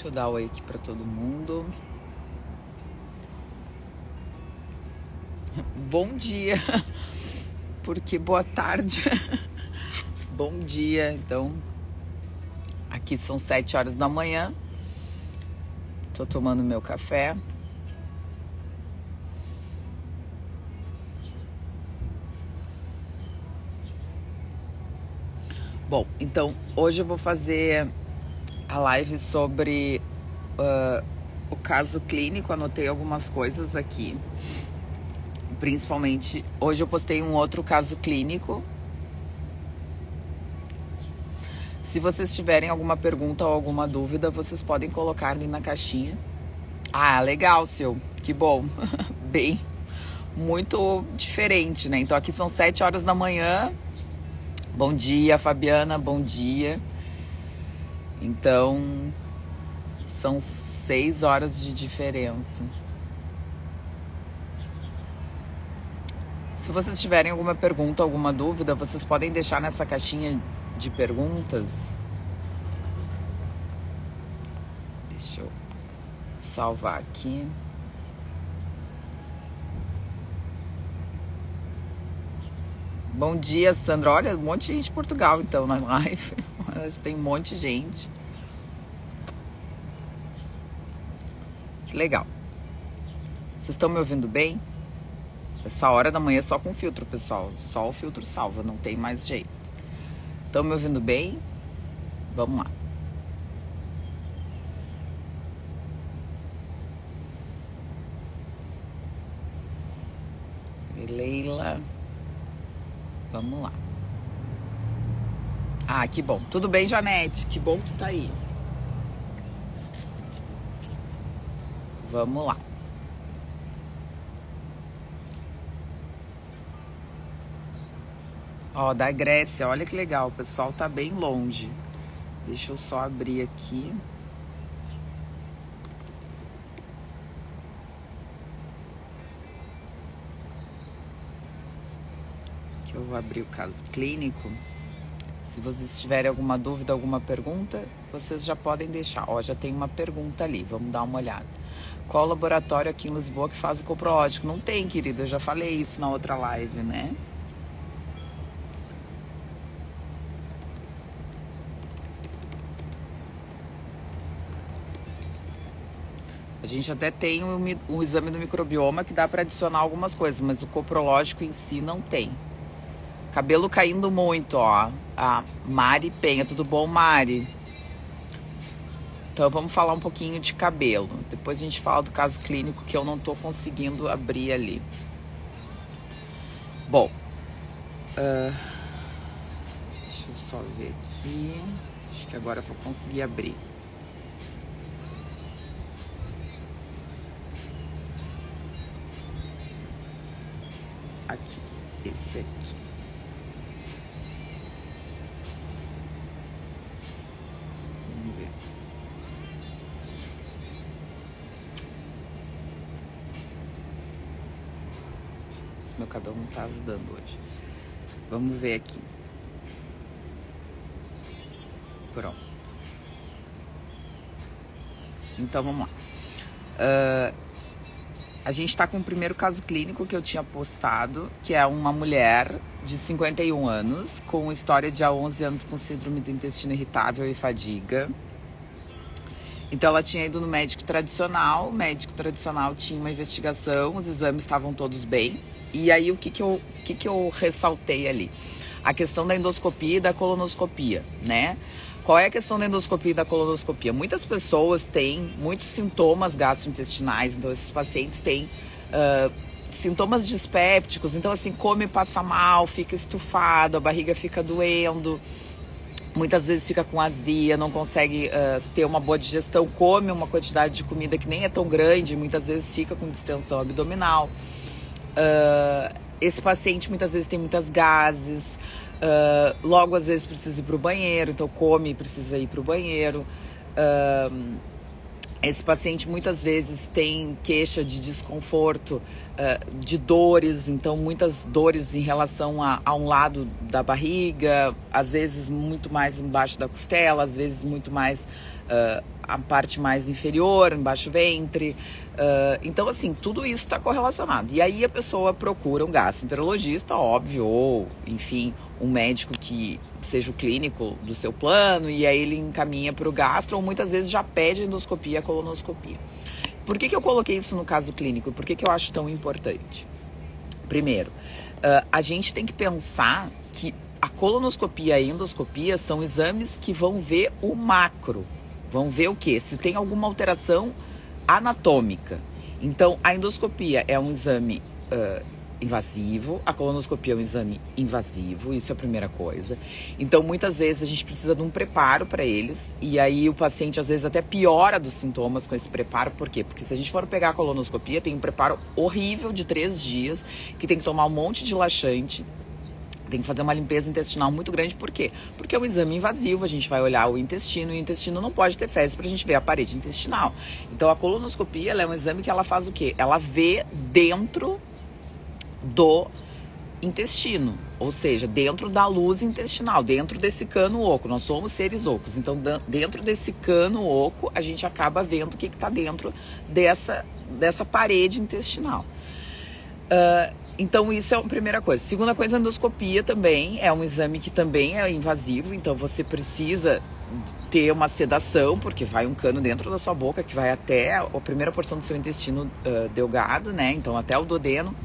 Deixa eu dar oi aqui pra todo mundo. Bom dia, porque boa tarde. Bom dia, então. Aqui são 7 horas da manhã. Tô tomando meu café. Bom, então hoje eu vou fazer a live sobre o caso clínico. Anotei algumas coisas aqui. Principalmente, hoje eu postei um outro caso clínico. Se vocês tiverem alguma pergunta ou alguma dúvida, vocês podem colocar ali na caixinha. Ah, legal, Sil. Que bom. Bem, muito diferente, né? Então aqui são 7 horas da manhã. Bom dia, Fabiana, bom dia. Então, são 6 horas de diferença. Se vocês tiverem alguma pergunta, alguma dúvida, vocês podem deixar nessa caixinha de perguntas. Deixa eu salvar aqui. Bom dia, Sandra. Olha, um monte de gente de Portugal, então, na live. Tem um monte de gente. Que legal. Vocês estão me ouvindo bem? Essa hora da manhã é só com filtro, pessoal. Só o filtro salva, não tem mais jeito. Estão me ouvindo bem? Vamos lá. Leila. Vamos lá. Ah, que bom. Tudo bem, Janete? Que bom que tu tá aí. Vamos lá. Ó, da Grécia, olha que legal. O pessoal tá bem longe. Deixa eu só abrir aqui. Que eu vou abrir o caso clínico. Se vocês tiverem alguma dúvida, alguma pergunta, vocês já podem deixar. Ó, já tem uma pergunta ali, vamos dar uma olhada. Qual laboratório aqui em Lisboa que faz o coprológico? Não tem, querida, eu já falei isso na outra live, né? A gente até tem um exame do microbioma que dá para adicionar algumas coisas, mas o coprológico em si não tem. Cabelo caindo muito, ó. A Mari Penha. Tudo bom, Mari? Então vamos falar um pouquinho de cabelo. Depois a gente fala do caso clínico que eu não tô conseguindo abrir ali. Bom. Deixa eu só ver aqui. Acho que agora eu vou conseguir abrir. Aqui. Esse aqui. Meu cabelo não tá ajudando hoje. Vamos ver aqui. Pronto. Então vamos lá. A gente tá com o primeiro caso clínico que eu tinha postado, que é uma mulher de 51 anos, com história de há 11 anos com síndrome do intestino irritável e fadiga. Então ela tinha ido no médico tradicional, o médico tradicional tinha uma investigação, os exames estavam todos bem. E aí o que eu ressaltei ali? A questão da endoscopia e da colonoscopia, né? Qual é a questão da endoscopia e da colonoscopia? Muitas pessoas têm muitos sintomas gastrointestinais, então esses pacientes têm sintomas dispépticos, então assim, come e passa mal, fica estufado, a barriga fica doendo, muitas vezes fica com azia, não consegue ter uma boa digestão, come uma quantidade de comida que nem é tão grande, muitas vezes fica com distensão abdominal. Esse paciente muitas vezes tem muitas gases, logo às vezes precisa ir para o banheiro, então come e precisa ir para o banheiro. Esse paciente muitas vezes tem queixa de desconforto, de dores, então muitas dores em relação a um lado da barriga, às vezes muito mais embaixo da costela, às vezes muito mais a parte mais inferior, embaixo do ventre. Então, assim, tudo isso está correlacionado. E aí a pessoa procura um gastroenterologista, óbvio, ou, enfim, um médico que seja o clínico do seu plano, e aí ele encaminha para o gastro, ou muitas vezes já pede a endoscopia, a colonoscopia. Por que eu coloquei isso no caso clínico? Por que eu acho tão importante? Primeiro, a gente tem que pensar que a colonoscopia e a endoscopia são exames que vão ver o macro. Vão ver o quê? Se tem alguma alteração anatômica. Então, a endoscopia é um exame invasivo, a colonoscopia é um exame invasivo, isso é a primeira coisa. Então, muitas vezes a gente precisa de um preparo para eles, e aí o paciente às vezes até piora dos sintomas com esse preparo. Por quê? Porque se a gente for pegar a colonoscopia, tem um preparo horrível de 3 dias, que tem que tomar um monte de laxante, tem que fazer uma limpeza intestinal muito grande. Por quê? Porque é um exame invasivo, a gente vai olhar o intestino, e o intestino não pode ter fezes para a gente ver a parede intestinal. Então, a colonoscopia, ela é um exame que ela faz o quê? Ela vê dentro do intestino, ou seja, dentro da luz intestinal, dentro desse cano oco. Nós somos seres ocos, então dentro desse cano oco a gente acaba vendo o que está dentro dessa parede intestinal. Então isso é a primeira coisa. Segunda coisa, a endoscopia também é um exame que também é invasivo, então você precisa ter uma sedação, porque vai um cano dentro da sua boca que vai até a primeira porção do seu intestino delgado, né? Então até o duodeno.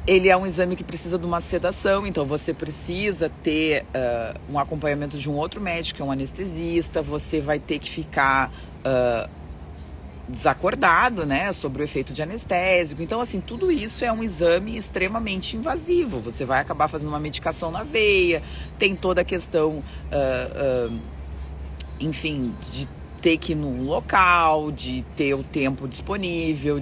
Ele é um exame que precisa de uma sedação, então você precisa ter um acompanhamento de um outro médico, que é um anestesista. Você vai ter que ficar desacordado, né, sobre o efeito de anestésico. Então, assim, tudo isso é um exame extremamente invasivo. Você vai acabar fazendo uma medicação na veia, tem toda a questão, enfim, de ter que ir num local, de ter o tempo disponível,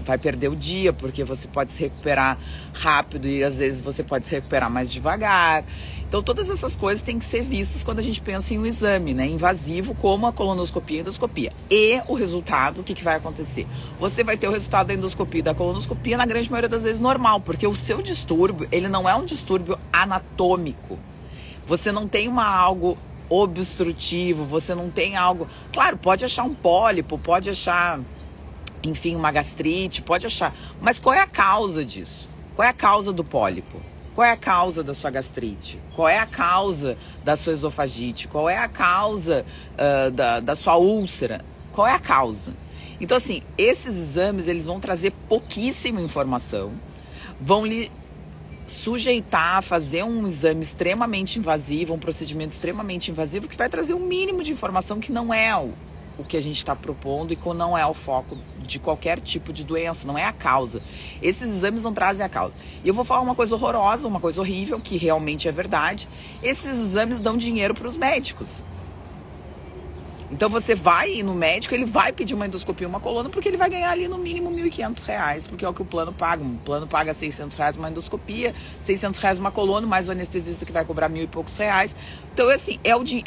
vai perder o dia, porque você pode se recuperar rápido e às vezes você pode se recuperar mais devagar. Então, todas essas coisas têm que ser vistas quando a gente pensa em um exame, né, invasivo, como a colonoscopia e a endoscopia. E o resultado, o que vai acontecer? Você vai ter o resultado da endoscopia e da colonoscopia, na grande maioria das vezes, normal, porque o seu distúrbio, ele não é um distúrbio anatômico. Você não tem algo obstrutivo, você não tem algo... Claro, pode achar um pólipo, pode achar, enfim, uma gastrite, pode achar... Mas qual é a causa disso? Qual é a causa do pólipo? Qual é a causa da sua gastrite? Qual é a causa da sua esofagite? Qual é a causa da sua úlcera? Qual é a causa? Então, assim, esses exames, eles vão trazer pouquíssima informação, vão lhe sujeitar a fazer um exame extremamente invasivo, um procedimento extremamente invasivo, que vai trazer um mínimo de informação que não é o que a gente está propondo e que não é o foco de qualquer tipo de doença, não é a causa. Esses exames não trazem a causa. E eu vou falar uma coisa horrorosa, uma coisa horrível, que realmente é verdade. Esses exames dão dinheiro para os médicos. Então você vai no médico, ele vai pedir uma endoscopia, uma coluna, porque ele vai ganhar ali no mínimo R$1.500, porque é o que o plano paga. O plano paga R$600 uma endoscopia, R$600 uma coluna, mais o anestesista que vai cobrar R$1.000 e poucos. Então, assim,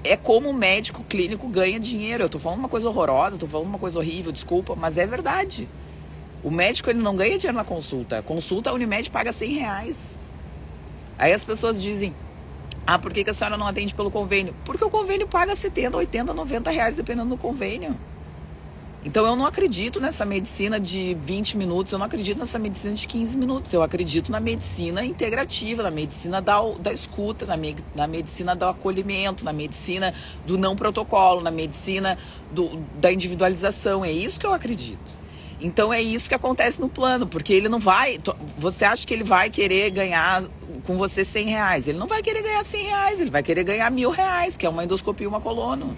é como o médico clínico ganha dinheiro. Eu tô falando uma coisa horrorosa, tô falando uma coisa horrível, desculpa, mas é verdade. O médico, ele não ganha dinheiro na consulta. A consulta, a Unimed paga R$100. Aí as pessoas dizem... por que a senhora não atende pelo convênio? Porque o convênio paga 70, 80, 90 reais, dependendo do convênio. Então, eu não acredito nessa medicina de 20 minutos, eu não acredito nessa medicina de 15 minutos. Eu acredito na medicina integrativa, na medicina da escuta, na medicina do acolhimento, na medicina do não protocolo, na medicina da individualização. É isso que eu acredito. Então, é isso que acontece no plano, porque ele não vai... Você acha que ele vai querer ganhar com você R$100? Ele não vai querer ganhar R$100, ele vai querer ganhar R$1.000, que é uma endoscopia e uma colono.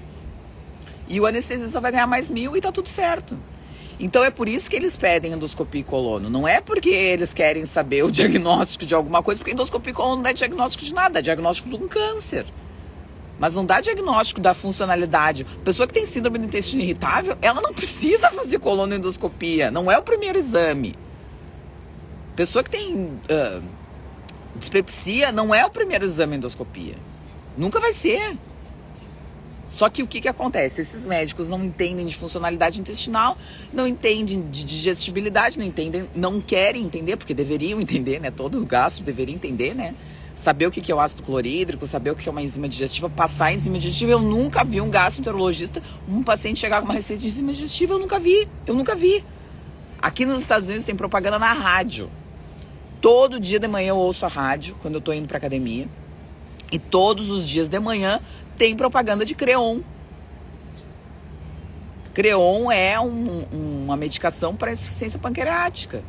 E o anestesista vai ganhar mais R$1.000 e tá tudo certo. Então, é por isso que eles pedem endoscopia e colono. Não é porque eles querem saber o diagnóstico de alguma coisa, porque endoscopia e colono não é diagnóstico de nada, é diagnóstico de um câncer. Mas não dá diagnóstico da funcionalidade. Pessoa que tem síndrome do intestino irritável, ela não precisa fazer colonoendoscopia. Não é o primeiro exame. Pessoa que tem dispepsia, não é o primeiro exame endoscopia. Nunca vai ser. Só que o que acontece? Esses médicos não entendem de funcionalidade intestinal, não entendem de digestibilidade, não querem entender, porque deveriam entender, né? Todo gastro deveria entender, né? saber o que é o ácido clorídrico, saber o que é uma enzima digestiva, passar a enzima digestiva. Eu nunca vi um gastroenterologista, um paciente chegar com uma receita de enzima digestiva, eu nunca vi. Aqui nos Estados Unidos tem propaganda na rádio. Todo dia de manhã eu ouço a rádio, quando eu tô indo pra academia. E todos os dias de manhã tem propaganda de Creon. Creon é uma medicação para insuficiência pancreática.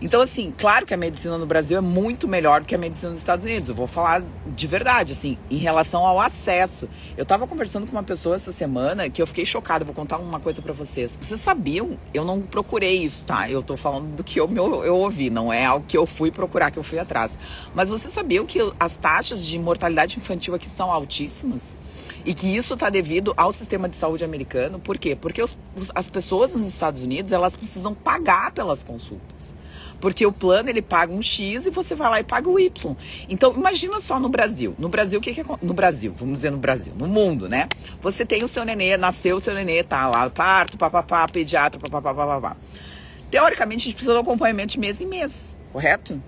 Então, assim, claro que a medicina no Brasil é muito melhor do que a medicina nos Estados Unidos. Eu vou falar de verdade, assim, em relação ao acesso. Eu tava conversando com uma pessoa essa semana que eu fiquei chocada. Vou contar uma coisa pra vocês. Vocês sabiam? Eu não procurei isso, tá? Eu tô falando do que eu ouvi, não é algo que eu fui procurar, que eu fui atrás. Mas vocês sabiam que as taxas de mortalidade infantil aqui são altíssimas? E que isso tá devido ao sistema de saúde americano? Por quê? Porque as pessoas nos Estados Unidos, elas precisam pagar pelas consultas. Porque o plano, ele paga um X e você vai lá e paga o Y. Então, imagina só no Brasil. No Brasil, o que é... No Brasil, vamos dizer no Brasil. No mundo, né? Você tem o seu nenê, nasceu o seu nenê, tá lá, parto, papapá, pediatra, papapá. Teoricamente, a gente precisa de um acompanhamento de mês em mês, correto?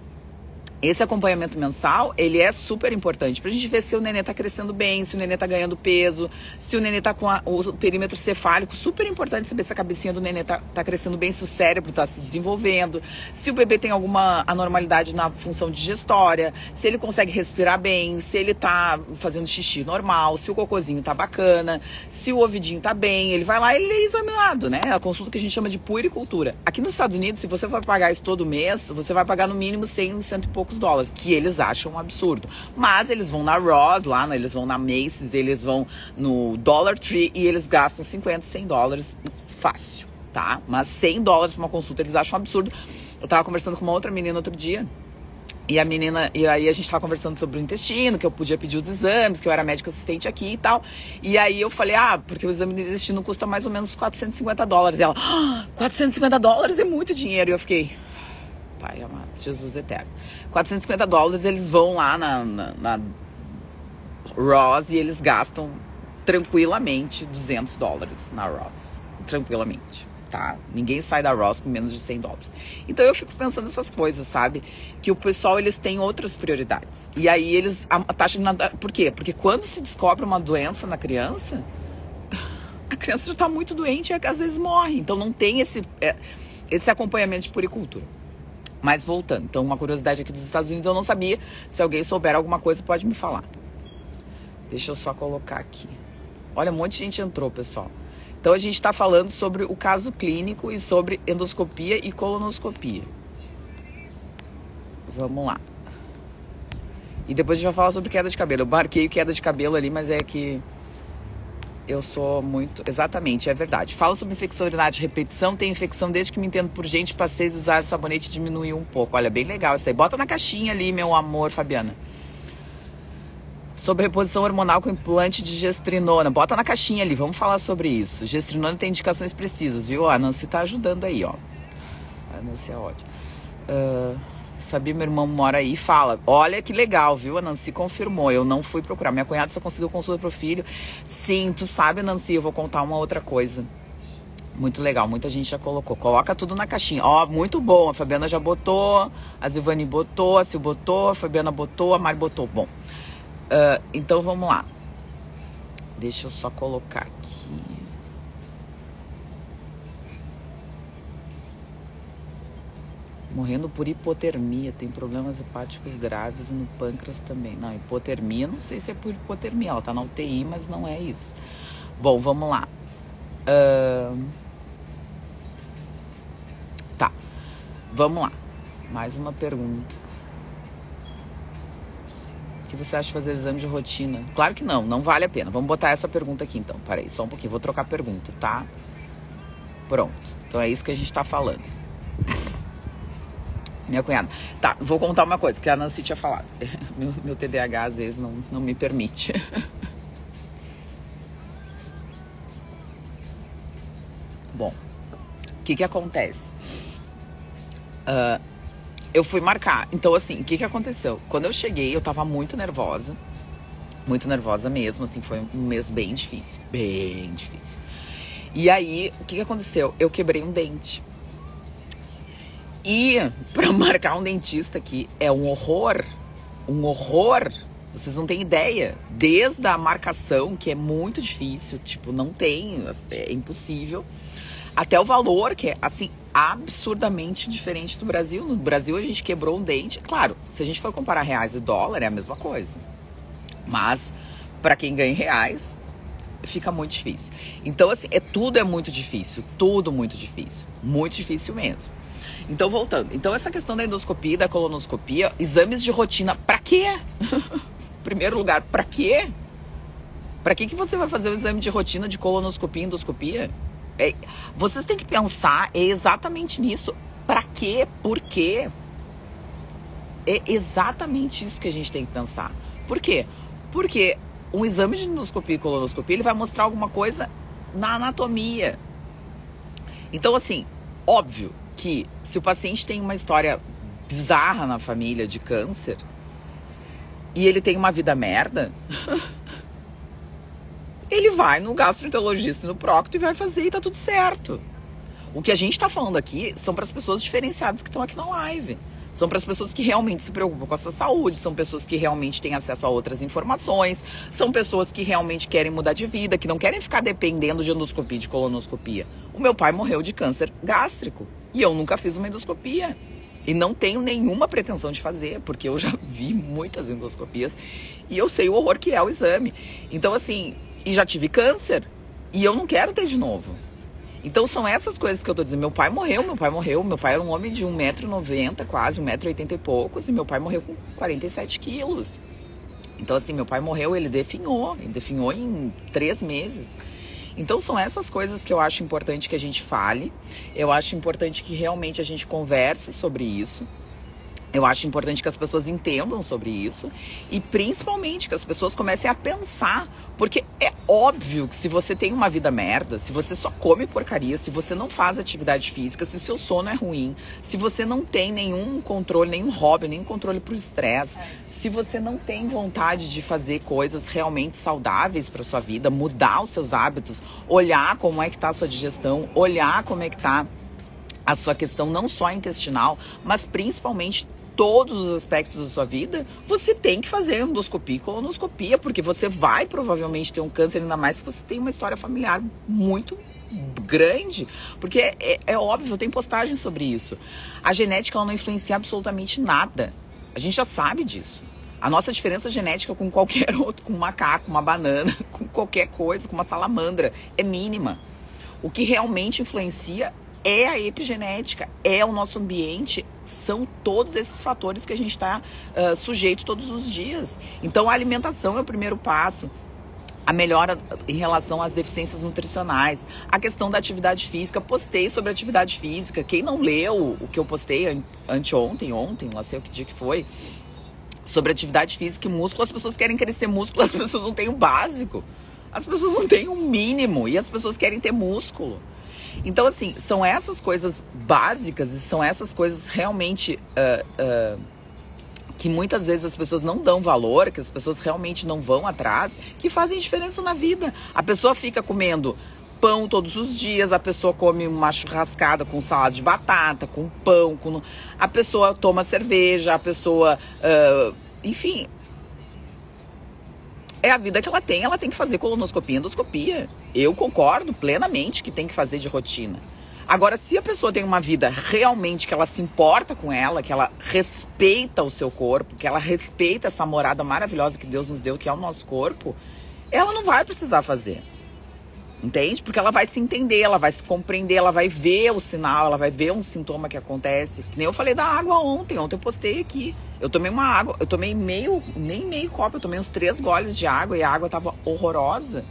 Esse acompanhamento mensal, ele é super importante pra gente ver se o nenê tá crescendo bem, se o nenê tá ganhando peso, se o nenê tá com o perímetro cefálico. Super importante saber se a cabecinha do nenê tá crescendo bem, se o cérebro tá se desenvolvendo, se o bebê tem alguma anormalidade na função digestória, se ele consegue respirar bem, se ele tá fazendo xixi normal, se o cocôzinho tá bacana, se o ouvidinho tá bem. Ele vai lá e ele é examinado, né? A consulta que a gente chama de puericultura. Aqui nos Estados Unidos, se você for pagar isso todo mês, você vai pagar no mínimo 100 e poucos dólares, que eles acham um absurdo. Mas eles vão na Ross, lá, eles vão na Macy's, eles vão no Dollar Tree e eles gastam 50, 100 dólares fácil, tá? Mas 100 dólares pra uma consulta eles acham um absurdo. Eu tava conversando com uma outra menina outro dia, e aí a gente tava conversando sobre o intestino, que eu podia pedir os exames, que eu era médico assistente aqui e tal. E aí eu falei, porque o exame de intestino custa mais ou menos 450 dólares. E ela, 450 dólares é muito dinheiro. E eu fiquei... Pai amado, Jesus eterno. 450 dólares, eles vão lá na Ross e eles gastam tranquilamente 200 dólares na Ross. Tranquilamente, tá? Ninguém sai da Ross com menos de 100 dólares. Então eu fico pensando nessas coisas, sabe? Que o pessoal, eles têm outras prioridades. E aí a taxa de natalidade... Por quê? Porque quando se descobre uma doença na criança, a criança já tá muito doente e às vezes morre. Então não tem esse acompanhamento de puericultura. Mas voltando, então uma curiosidade aqui dos Estados Unidos, eu não sabia. Se alguém souber alguma coisa, pode me falar. Deixa eu só colocar aqui. Olha, um monte de gente entrou, pessoal. Então a gente está falando sobre o caso clínico e sobre endoscopia e colonoscopia. Vamos lá. E depois a gente vai falar sobre queda de cabelo. Eu marquei queda de cabelo ali, mas é que... Eu sou muito... Exatamente, é verdade. Fala sobre infecção urinária de repetição. Tem infecção desde que me entendo por gente. Passei a usar sabonete e diminuiu um pouco. Olha, bem legal isso aí. Bota na caixinha ali, meu amor, Fabiana. Sobre reposição hormonal com implante de gestrinona. Bota na caixinha ali, vamos falar sobre isso. Gestrinona tem indicações precisas, viu? A Nancy tá ajudando aí, ó. A Nancy é ótima. Sabia, meu irmão mora aí, fala. Olha que legal, viu? A Nancy confirmou. Eu não fui procurar. Minha cunhada só conseguiu consulta pro filho. Sim, tu sabe, Nancy, eu vou contar uma outra coisa. Muito legal, muita gente já colocou. Coloca tudo na caixinha. Ó, muito bom. A Fabiana já botou, a Zivani botou, a Sil botou, a Fabiana botou, a Mari botou. Bom, então vamos lá. Deixa eu só colocar aqui. Morrendo por hipotermia, tem problemas hepáticos graves e no pâncreas também. Não, hipotermia, não sei se é por hipotermia, ela tá na UTI, mas não é isso. Bom, vamos lá. Tá, vamos lá. Mais uma pergunta. O que você acha de fazer exame de rotina? Claro que não vale a pena. Vamos botar essa pergunta aqui então. Peraí, só um pouquinho, vou trocar a pergunta, tá? Pronto, então é isso que a gente tá falando. Minha cunhada. Tá, vou contar uma coisa que a Nancy tinha falado. Meu TDAH às vezes não me permite. Bom, o que acontece? Eu fui marcar. Então, assim, o que aconteceu? Quando eu cheguei, eu tava muito nervosa mesmo, assim, foi um mês bem difícil. Bem difícil. E aí, o que aconteceu? Eu quebrei um dente. E para marcar um dentista aqui é um horror. Um horror. Vocês não têm ideia. Desde a marcação, que é muito difícil, tipo, não tem, é impossível, até o valor, que é, assim, absurdamente diferente do Brasil. No Brasil a gente quebrou um dente. Claro, se a gente for comparar reais e dólar, é a mesma coisa. Mas, para quem ganha em reais, fica muito difícil. Então, assim, tudo é muito difícil. Tudo muito difícil. Muito difícil mesmo. Então, voltando. Então, essa questão da endoscopia e da colonoscopia, exames de rotina, pra quê? Em primeiro lugar, pra quê? Pra que você vai fazer o exame de rotina de colonoscopia e endoscopia? Vocês têm que pensar exatamente nisso. Pra quê? Por quê? É exatamente isso que a gente tem que pensar. Por quê? Porque um exame de endoscopia e colonoscopia, ele vai mostrar alguma coisa na anatomia. Então, assim, óbvio que se o paciente tem uma história bizarra na família de câncer e ele tem uma vida merda, ele vai no gastroenterologista e no procto e vai fazer e tá tudo certo. O que a gente tá falando aqui são para as pessoas diferenciadas que estão aqui na live. São para as pessoas que realmente se preocupam com a sua saúde, são pessoas que realmente têm acesso a outras informações, são pessoas que realmente querem mudar de vida, que não querem ficar dependendo de endoscopia e de colonoscopia. O meu pai morreu de câncer gástrico e eu nunca fiz uma endoscopia. E não tenho nenhuma pretensão de fazer, porque eu já vi muitas endoscopias e eu sei o horror que é o exame. Então, assim, e já tive câncer e eu não quero ter de novo. Então são essas coisas que eu tô dizendo. Meu pai morreu. Meu pai era um homem de 1,90 m, quase 1,80 m e poucos. E meu pai morreu com 47 quilos. Então assim, meu pai morreu, ele definhou em 3 meses. Então são essas coisas que eu acho importante que a gente fale. Eu acho importante que realmente a gente converse sobre isso. Eu acho importante que as pessoas entendam sobre isso e principalmente que as pessoas comecem a pensar, porque é óbvio que se você tem uma vida merda, se você só come porcaria, se você não faz atividade física, se o seu sono é ruim, se você não tem nenhum controle, nenhum hobby, nenhum controle pro estresse, se você não tem vontade de fazer coisas realmente saudáveis para sua vida, mudar os seus hábitos, olhar como é que tá a sua digestão, olhar como é que tá a sua questão não só intestinal, mas principalmente todos os aspectos da sua vida, você tem que fazer endoscopia e colonoscopia, porque você vai provavelmente ter um câncer, ainda mais se você tem uma história familiar muito grande, porque é óbvio, tem postagem sobre isso. A genética, ela não influencia absolutamente nada. A gente já sabe disso. A nossa diferença genética com qualquer outro, com um macaco, uma banana, com qualquer coisa, com uma salamandra, é mínima. O que realmente influencia é a epigenética, é o nosso ambiente, são todos esses fatores que a gente está sujeito todos os dias. Então a alimentação é o primeiro passo, a melhora em relação às deficiências nutricionais, a questão da atividade física. Postei sobre atividade física, quem não leu o que eu postei ontem, não sei o que dia que foi, sobre atividade física e músculo, as pessoas querem crescer músculo, as pessoas não têm o básico, as pessoas não têm o mínimo e as pessoas querem ter músculo. Então, assim, são essas coisas básicas e são essas coisas realmente que muitas vezes as pessoas não dão valor, que as pessoas realmente não vão atrás, que fazem diferença na vida. A pessoa fica comendo pão todos os dias, a pessoa come uma churrascada com salada de batata, com pão, a pessoa toma cerveja, a pessoa... enfim... É a vida que ela tem que fazer colonoscopia e endoscopia. Eu concordo plenamente que tem que fazer de rotina. Agora, se a pessoa tem uma vida realmente que ela se importa com ela, que ela respeita o seu corpo, que ela respeita essa morada maravilhosa que Deus nos deu, que é o nosso corpo, ela não vai precisar fazer. Entende? Porque ela vai se entender, ela vai se compreender, ela vai ver o sinal, ela vai ver um sintoma que acontece. Que nem eu falei da água ontem eu postei aqui. Eu tomei uma água, eu tomei nem meio copo, eu tomei uns 3 goles de água e a água tava horrorosa.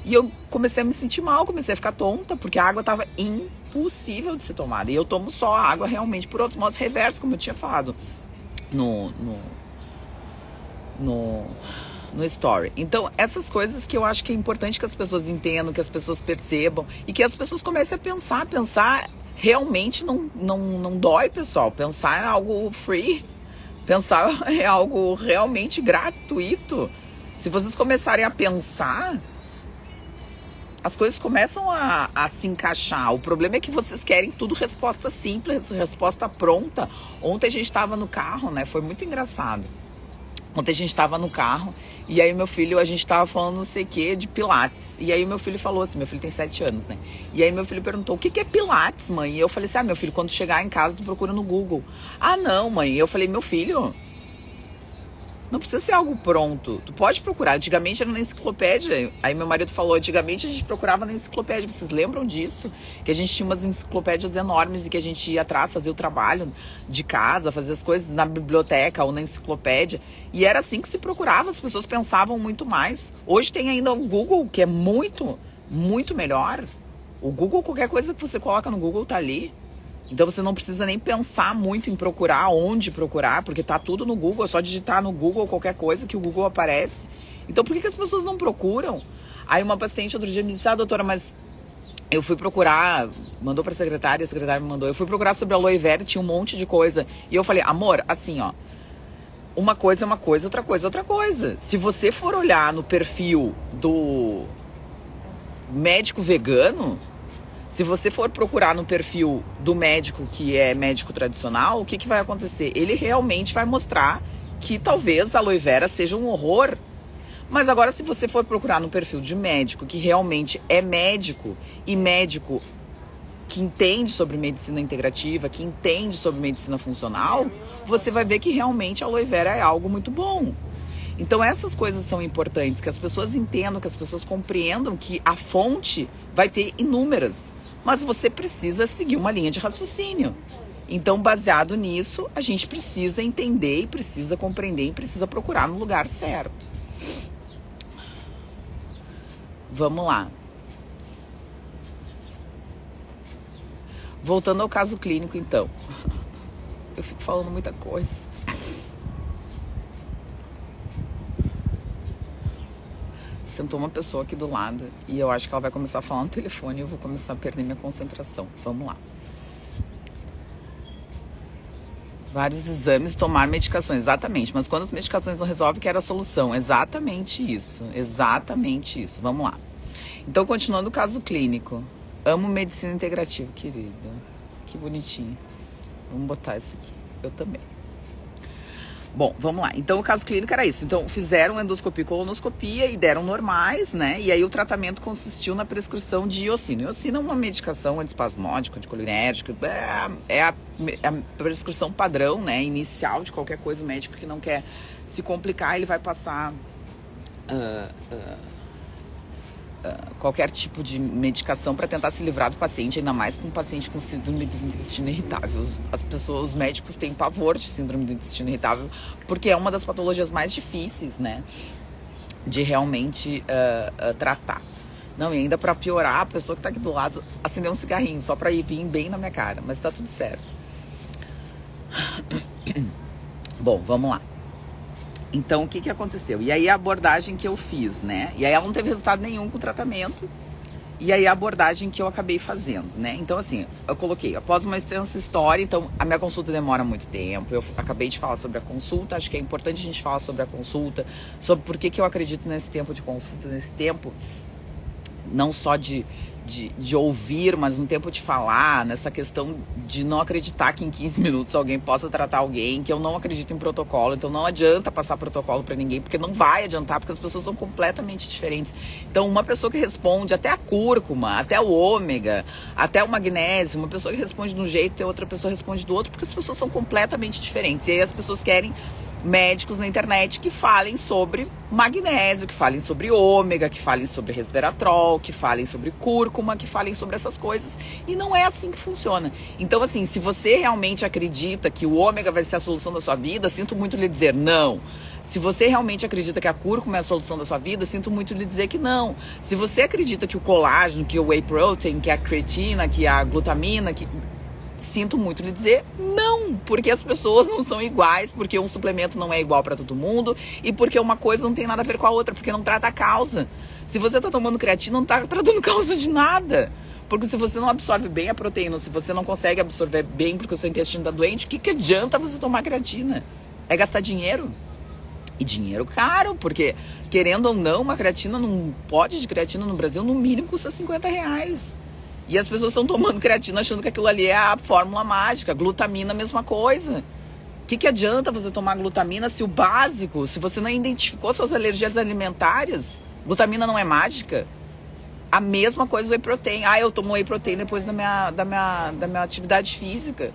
E eu comecei a me sentir mal, comecei a ficar tonta, porque a água tava impossível de ser tomada. E eu tomo só a água realmente por outros modos reversos, como eu tinha falado no story. Então, essas coisas que eu acho que é importante que as pessoas entendam, que as pessoas percebam e que as pessoas comecem a pensar. Pensar realmente não dói, pessoal. Pensar é algo free. Pensar é algo realmente gratuito. Se vocês começarem a pensar, as coisas começam a se encaixar. O problema é que vocês querem tudo resposta simples, resposta pronta. Ontem a gente estava no carro, né? Foi muito engraçado. Ontem a gente estava no carro e aí meu filho, a gente estava falando não sei o que de Pilates. E aí meu filho falou assim, meu filho tem 7 anos, né? E aí meu filho perguntou, o que é Pilates, mãe? E eu falei assim, meu filho, quando chegar em casa tu procura no Google. Ah, não, mãe. E eu falei, meu filho, não precisa ser algo pronto. Tu pode procurar. Antigamente era na enciclopédia. Aí meu marido falou, antigamente a gente procurava na enciclopédia. Vocês lembram disso? Que a gente tinha umas enciclopédias enormes e que a gente ia atrás fazer o trabalho de casa, fazer as coisas na biblioteca ou na enciclopédia. E era assim que se procurava. As pessoas pensavam muito mais. Hoje tem ainda o Google, que é muito, muito melhor. O Google, qualquer coisa que você coloca no Google tá ali. Então você não precisa nem pensar muito em procurar, onde procurar, porque tá tudo no Google, é só digitar no Google qualquer coisa que o Google aparece. Então por que as pessoas não procuram? Aí uma paciente outro dia me disse, doutora, mas eu fui procurar, mandou pra secretária, a secretária me mandou, eu fui procurar sobre aloe vera, tinha um monte de coisa. E eu falei, amor, assim, ó, uma coisa é uma coisa, outra coisa é outra coisa. Se você for olhar no perfil do médico vegano, se você for procurar no perfil do médico que é médico tradicional, o que vai acontecer? Ele realmente vai mostrar que talvez a aloe vera seja um horror. Mas agora, se você for procurar no perfil de médico que realmente é médico, e médico que entende sobre medicina integrativa, que entende sobre medicina funcional, você vai ver que realmente a aloe vera é algo muito bom. Então essas coisas são importantes, que as pessoas entendam, que as pessoas compreendam que a fonte vai ter inúmeras. Mas você precisa seguir uma linha de raciocínio. Então, baseado nisso, a gente precisa entender, e precisa compreender, e precisa procurar no lugar certo. Vamos lá. Voltando ao caso clínico, então. Eu fico falando muita coisa. Sentou uma pessoa aqui do lado e eu acho que ela vai começar a falar no telefone e eu vou começar a perder minha concentração. Vamos lá. Vários exames, tomar medicações, exatamente. Mas quando as medicações não resolvem, que era a solução. Exatamente isso, exatamente isso. Vamos lá. Então, continuando o caso clínico. Amo medicina integrativa, querida. Que bonitinho. Vamos botar esse aqui. Eu também. Bom, vamos lá. Então, o caso clínico era isso. Então, fizeram endoscopia e colonoscopia e deram normais, né? E aí, o tratamento consistiu na prescrição de iosina. Iosina é uma medicação antiespasmódica, anticolinérgica. É a prescrição padrão, né? Inicial de qualquer coisa. O médico que não quer se complicar, ele vai passar qualquer tipo de medicação para tentar se livrar do paciente, ainda mais com um paciente com síndrome do intestino irritável. Os médicos têm pavor de síndrome do intestino irritável, porque é uma das patologias mais difíceis, né, de realmente tratar. Não, e ainda para piorar, a pessoa que tá aqui do lado acendeu um cigarrinho, só para ir vir bem na minha cara, mas tá tudo certo. Bom, vamos lá. Então, o que aconteceu? E aí a abordagem que eu fiz, né? E aí ela não teve resultado nenhum com o tratamento. E aí a abordagem que eu acabei fazendo, né? Então, assim, eu coloquei, após uma extensa história, então a minha consulta demora muito tempo. Eu acabei de falar sobre a consulta, acho que é importante a gente falar sobre a consulta, sobre por que eu acredito nesse tempo de consulta, nesse tempo não só de ouvir, mas no tempo de falar, nessa questão de não acreditar que em 15 minutos alguém possa tratar alguém, que eu não acredito em protocolo, então não adianta passar protocolo para ninguém, porque não vai adiantar, porque as pessoas são completamente diferentes. Então uma pessoa que responde até a cúrcuma, até o ômega, até o magnésio, uma pessoa que responde de um jeito e outra pessoa responde do outro, porque as pessoas são completamente diferentes. E aí as pessoas querem médicos na internet que falem sobre magnésio, que falem sobre ômega, que falem sobre resveratrol, que falem sobre cúrcuma, que falem sobre essas coisas, e não é assim que funciona. Então, assim, se você realmente acredita que o ômega vai ser a solução da sua vida, sinto muito lhe dizer não. Se você realmente acredita que a cúrcuma é a solução da sua vida, sinto muito lhe dizer que não. Se você acredita que o colágeno, que o whey protein, que a creatina, que a glutamina, que... sinto muito lhe dizer não, porque as pessoas não são iguais, porque um suplemento não é igual para todo mundo e porque uma coisa não tem nada a ver com a outra, porque não trata a causa. Se você tá tomando creatina, não tá tratando causa de nada, porque se você não absorve bem a proteína, se você não consegue absorver bem porque o seu intestino tá doente, o que adianta você tomar creatina? É gastar dinheiro? E dinheiro caro, porque, querendo ou não, uma creatina, num pote de creatina no Brasil, no mínimo custa R$50. E as pessoas estão tomando creatina achando que aquilo ali é a fórmula mágica. Glutamina, a mesma coisa. O que adianta você tomar glutamina se o básico, se você não identificou suas alergias alimentares, glutamina não é mágica? A mesma coisa do whey protein. Ah, eu tomo whey protein depois da minha atividade física.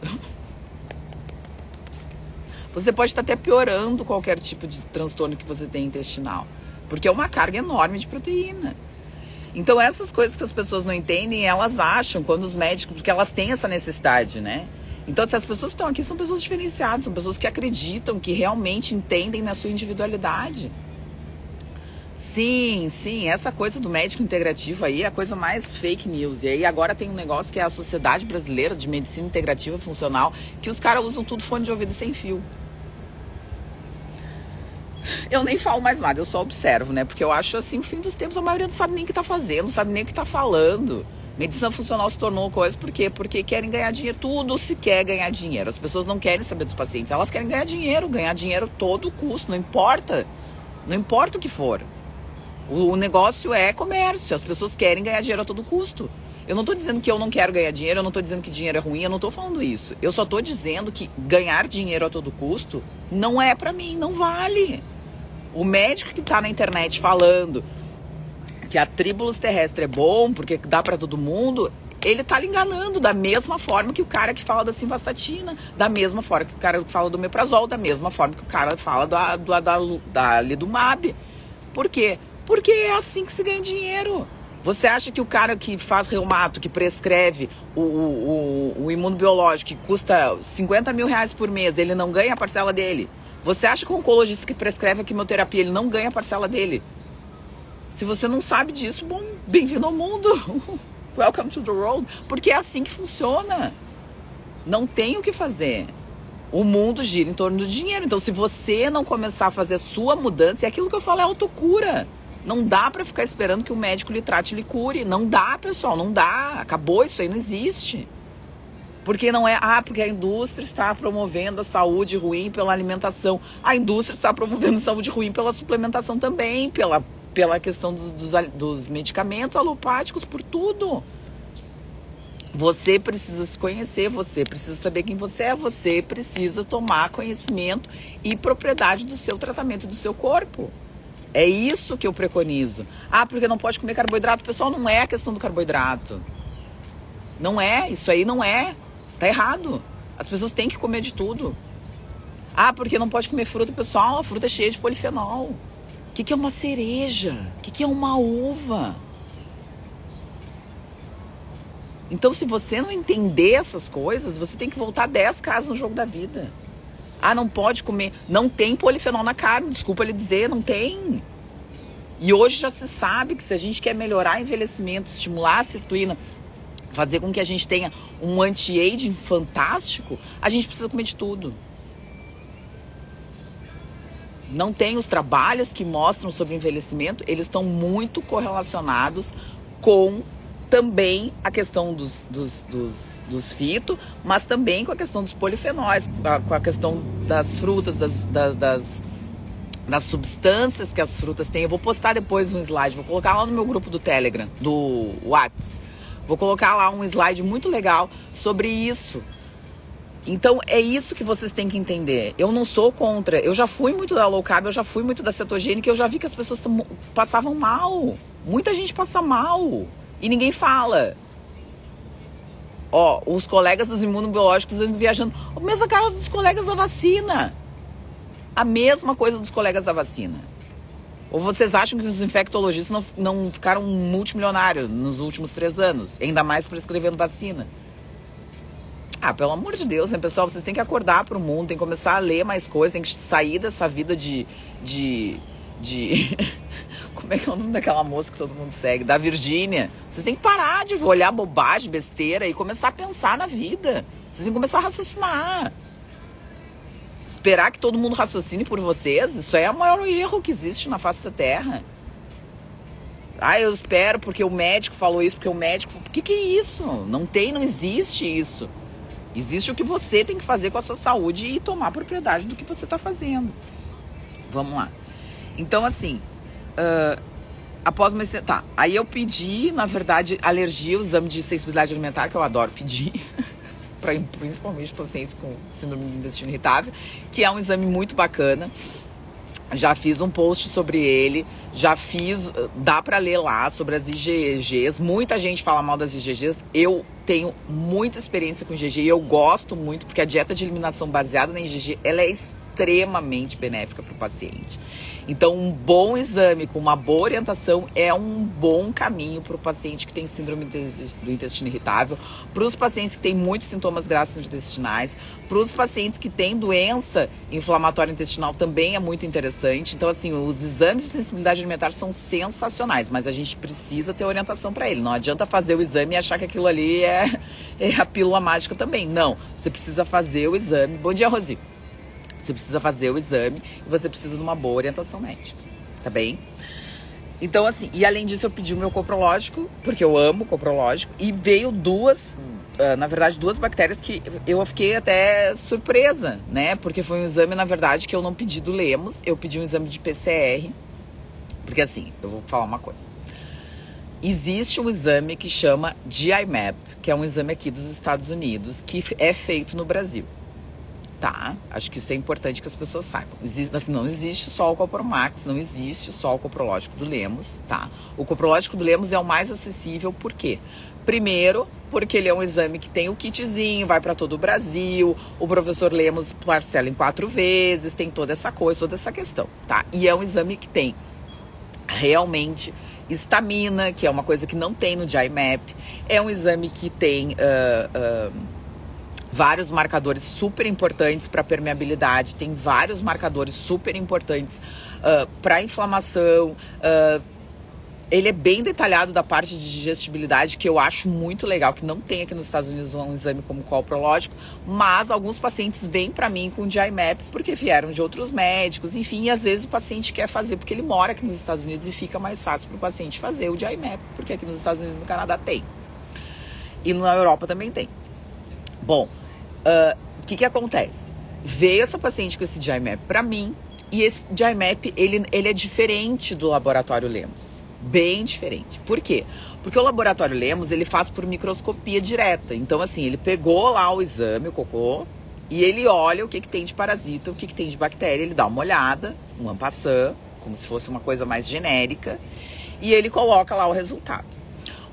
Você pode estar até piorando qualquer tipo de transtorno que você tem intestinal. Porque é uma carga enorme de proteína. Então essas coisas que as pessoas não entendem, elas acham quando os médicos, porque elas têm essa necessidade, né? Então se as pessoas que estão aqui são pessoas diferenciadas, são pessoas que acreditam, que realmente entendem na sua individualidade. Sim, essa coisa do médico integrativo aí é a coisa mais fake news. E aí agora tem um negócio que é a Sociedade Brasileira de Medicina Integrativa Funcional, que os caras usam tudo fone de ouvido sem fio. Eu nem falo mais nada, eu só observo, né? Porque eu acho assim, o fim dos tempos, a maioria não sabe nem o que tá fazendo, não sabe nem o que tá falando. Medicina funcional se tornou coisa, por quê? Porque querem ganhar dinheiro, tudo se quer ganhar dinheiro. As pessoas não querem saber dos pacientes, elas querem ganhar dinheiro todo custo, não importa o que for. O negócio é comércio, as pessoas querem ganhar dinheiro a todo custo. Eu não tô dizendo que eu não quero ganhar dinheiro, eu não tô dizendo que dinheiro é ruim, eu não tô falando isso. Eu só tô dizendo que ganhar dinheiro a todo custo não é pra mim, não vale. O médico que tá na internet falando que a Tribulus terrestre é bom porque dá pra todo mundo, ele tá lhe enganando da mesma forma que o cara que fala da simvastatina, da mesma forma que o cara que fala do omeprazol, da mesma forma que o cara fala da Lidumab. Por quê? Porque é assim que se ganha dinheiro. Você acha que o cara que faz reumato, que prescreve o imunobiológico, que custa R$50 mil por mês, ele não ganha a parcela dele? Você acha que o oncologista que prescreve a quimioterapia, ele não ganha a parcela dele? Se você não sabe disso, bom, bem-vindo ao mundo. Welcome to the world. Porque é assim que funciona. Não tem o que fazer. O mundo gira em torno do dinheiro. Então, se você não começar a fazer a sua mudança, é aquilo que eu falo, é autocura. Não dá pra ficar esperando que o médico lhe trate e lhe cure. Não dá, pessoal, não dá. Acabou, isso aí não existe. Porque não é, porque a indústria está promovendo a saúde ruim pela alimentação. A indústria está promovendo a saúde ruim pela suplementação também, pela questão dos medicamentos alopáticos, por tudo. Você precisa se conhecer, você precisa saber quem você é, você precisa tomar conhecimento e propriedade do seu tratamento e do seu corpo. É isso que eu preconizo. Porque não pode comer carboidrato. Pessoal, não é a questão do carboidrato. Não é, isso aí não é. Tá errado. As pessoas têm que comer de tudo. Porque não pode comer fruta. Pessoal, a fruta é cheia de polifenol. O que é uma cereja? O que é uma uva? Então, se você não entender essas coisas, você tem que voltar 10 casas no jogo da vida. Não pode comer. Não tem polifenol na carne, desculpa lhe dizer, não tem. E hoje já se sabe que se a gente quer melhorar o envelhecimento, estimular a sirtuína, fazer com que a gente tenha um anti-aging fantástico, a gente precisa comer de tudo. Não tem os trabalhos que mostram sobre envelhecimento, eles estão muito correlacionados com também a questão dos fito, mas também com a questão dos polifenóis, com a questão das frutas, das substâncias que as frutas têm. Eu vou postar depois um slide, vou colocar lá no meu grupo do Telegram, do WhatsApp. Vou colocar lá um slide muito legal sobre isso. Então, é isso que vocês têm que entender. Eu não sou contra. Eu já fui muito da low carb, eu já fui muito da cetogênica, eu já vi que as pessoas passavam mal. Muita gente passa mal. E ninguém fala. Os colegas dos imunobiológicos indo viajando. A mesma cara dos colegas da vacina. A mesma coisa dos colegas da vacina. Ou vocês acham que os infectologistas não ficaram multimilionários nos últimos 3 anos? Ainda mais prescrevendo vacina. Pelo amor de Deus, né, pessoal? Vocês têm que acordar para o mundo, tem que começar a ler mais coisas, tem que sair dessa vida de como é que é o nome daquela moça que todo mundo segue? Da Virgínia. Vocês têm que parar de olhar bobagem, besteira e começar a pensar na vida. Vocês têm que começar a raciocinar. Esperar que todo mundo raciocine por vocês, isso é o maior erro que existe na face da Terra. Eu espero porque o médico falou isso, porque o médico... O que é isso? Não existe isso. Existe o que você tem que fazer com a sua saúde e tomar propriedade do que você está fazendo. Vamos lá. Então, assim, após uma... Tá, aí eu pedi, na verdade, alergia, o exame de sensibilidade alimentar, que eu adoro pedir, principalmente pacientes com síndrome do intestino irritável, que é um exame muito bacana. Já fiz um post sobre ele, dá pra ler lá sobre as IgGs. Muita gente fala mal das IgGs, eu tenho muita experiência com IgG e eu gosto muito, porque a dieta de eliminação baseada na IgG, ela é extremamente benéfica para o paciente. Então, um bom exame com uma boa orientação é um bom caminho para o paciente que tem síndrome do intestino irritável, para os pacientes que têm muitos sintomas gastrointestinais, para os pacientes que têm doença inflamatória intestinal também é muito interessante. Então, assim, os exames de sensibilidade alimentar são sensacionais, mas a gente precisa ter orientação para ele. Não adianta fazer o exame e achar que aquilo ali é a pílula mágica também. Não, você precisa fazer o exame. Bom dia, Rosi. Você precisa fazer o exame e você precisa de uma boa orientação médica, tá bem? Então, assim, e além disso eu pedi o meu coprológico, porque eu amo coprológico, e veio duas bactérias que eu fiquei até surpresa, né? Porque foi um exame, na verdade, que eu não pedi do Lemos, eu pedi um exame de PCR, porque assim, eu vou falar uma coisa. Existe um exame que chama GI-MAP, que é um exame aqui dos Estados Unidos, que é feito no Brasil. Tá, acho que isso é importante que as pessoas saibam. Não existe só o Copromax, não existe só o coprológico do Lemos, tá? O coprológico do Lemos é o mais acessível, por quê? Primeiro, porque ele é um exame que tem o kitzinho, vai para todo o Brasil, o professor Lemos parcela em 4 vezes, tem toda essa coisa, toda essa questão, tá? E é um exame que tem realmente estamina, que é uma coisa que não tem no GI-MAP, é um exame que tem... vários marcadores super importantes para permeabilidade, tem vários marcadores super importantes para inflamação. Ele é bem detalhado da parte de digestibilidade, que eu acho muito legal, que não tem aqui nos Estados Unidos um exame como o coprológico, mas alguns pacientes vêm para mim com GI-MAP porque vieram de outros médicos, enfim, e às vezes o paciente quer fazer porque ele mora aqui nos Estados Unidos e fica mais fácil para o paciente fazer o GI-MAP, porque aqui nos Estados Unidos e no Canadá tem. E na Europa também tem. Bom, o que acontece? Veio essa paciente com esse GI-MAP para mim, e esse GI-MAP, ele é diferente do laboratório Lemos. Bem diferente. Por quê? Porque o laboratório Lemos, ele faz por microscopia direta. Então, assim, ele pegou lá o exame, o cocô, e ele olha o que tem de parasita, o que tem de bactéria, ele dá uma olhada, um en passant, como se fosse uma coisa mais genérica, e ele coloca lá o resultado.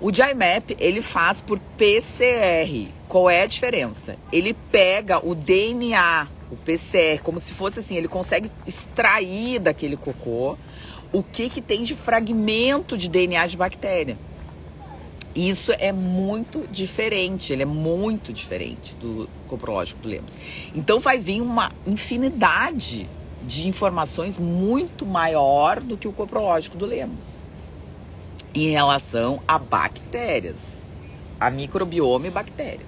O GI-MAP, ele faz por PCR. Qual é a diferença? Ele pega o DNA, o PCR, como se fosse assim, ele consegue extrair daquele cocô o que tem de fragmento de DNA de bactéria. Isso é muito diferente, ele é muito diferente do coprológico do Lemos. Então vai vir uma infinidade de informações muito maior do que o coprológico do Lemos em relação a bactérias, a microbioma e bactéria.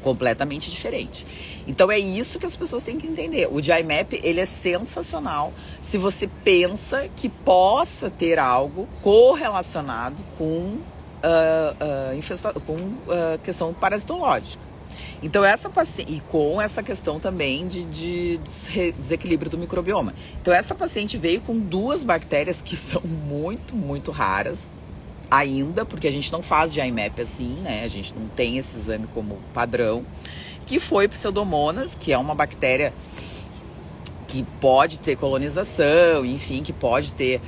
Completamente diferente. Então é isso que as pessoas têm que entender. O GI-MAP, ele é sensacional se você pensa que possa ter algo correlacionado com questão parasitológica. Então essa paciente, e com essa questão também de desequilíbrio do microbioma. Então essa paciente veio com 2 bactérias que são muito, muito raras ainda, porque a gente não faz GI-MAP assim, né? A gente não tem esse exame como padrão, que foi Pseudomonas, que é uma bactéria que pode ter colonização, enfim, que pode ter...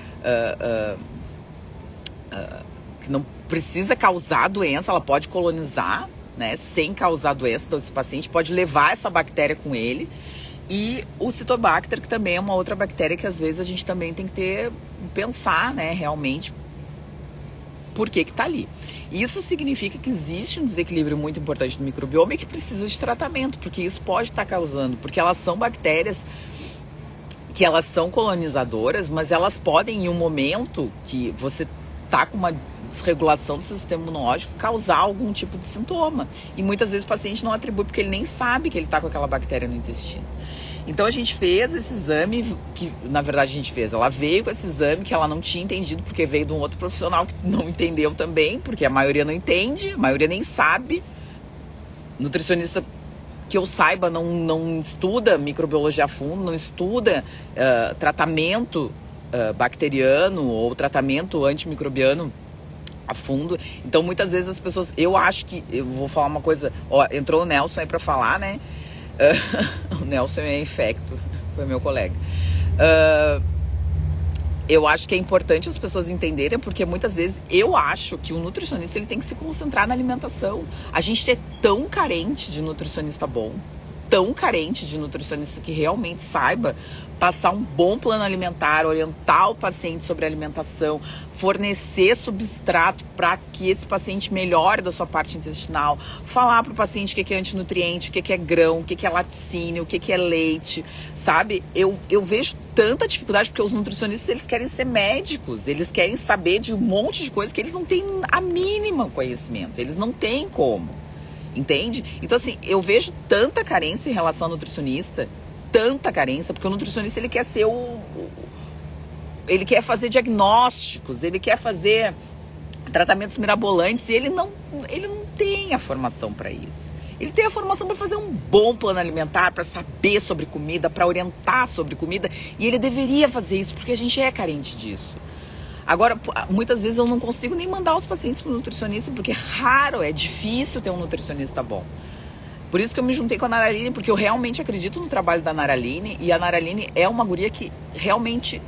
que não precisa causar doença, ela pode colonizar, né, sem causar doença. Então esse paciente pode levar essa bactéria com ele. E o Citobacter, que também é uma outra bactéria que às vezes a gente também tem que pensar, né, realmente por que tá ali. Isso significa que existe um desequilíbrio muito importante no microbioma e que precisa de tratamento, porque isso pode estar causando, porque elas são bactérias que elas são colonizadoras, mas elas podem, em um momento que você tá com uma desregulação do seu sistema imunológico, causar algum tipo de sintoma. E muitas vezes o paciente não atribui porque ele nem sabe que ele tá com aquela bactéria no intestino. Então a gente fez esse exame, que na verdade a gente fez, ela veio com esse exame que ela não tinha entendido, porque veio de um outro profissional que não entendeu também, porque a maioria não entende, a maioria nem sabe. Nutricionista que eu saiba, não estuda microbiologia a fundo, não estuda tratamento bacteriano ou tratamento antimicrobiano a fundo. Então, muitas vezes as pessoas... Eu acho que... Eu vou falar uma coisa... Ó, entrou o Nelson aí pra falar, né? O Nelson é infecto. Foi meu colega. Eu acho que é importante as pessoas entenderem, porque muitas vezes eu acho que o nutricionista ele tem que se concentrar na alimentação. A gente é tão carente de nutricionista bom, tão carente de nutricionista que realmente saiba passar um bom plano alimentar, orientar o paciente sobre a alimentação, fornecer substrato para que esse paciente melhore da sua parte intestinal, falar para o paciente o que é antinutriente, o que é grão, o que é laticínio, o que é leite, sabe? Eu vejo tanta dificuldade porque os nutricionistas eles querem ser médicos, eles querem saber de um monte de coisas que eles não têm a mínima conhecimento, eles não têm como. Entende? Então, assim, eu vejo tanta carência em relação ao nutricionista, tanta carência, porque o nutricionista, ele quer ser ele quer fazer diagnósticos, ele quer fazer tratamentos mirabolantes, e ele não tem a formação para isso. Ele tem a formação para fazer um bom plano alimentar, para saber sobre comida, para orientar sobre comida, e ele deveria fazer isso, porque a gente é carente disso. Agora, muitas vezes eu não consigo nem mandar os pacientes para o nutricionista, porque é raro, é difícil ter um nutricionista bom. Por isso que eu me juntei com a Naraline, porque eu realmente acredito no trabalho da Naraline, e a Naraline é uma guria que realmente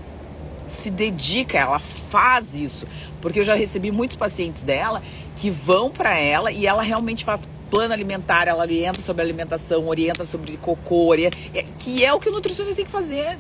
se dedica, ela faz isso. Porque eu já recebi muitos pacientes dela que vão para ela e ela realmente faz plano alimentar, ela orienta sobre alimentação, orienta sobre cocô, que é o que o nutricionista tem que fazer.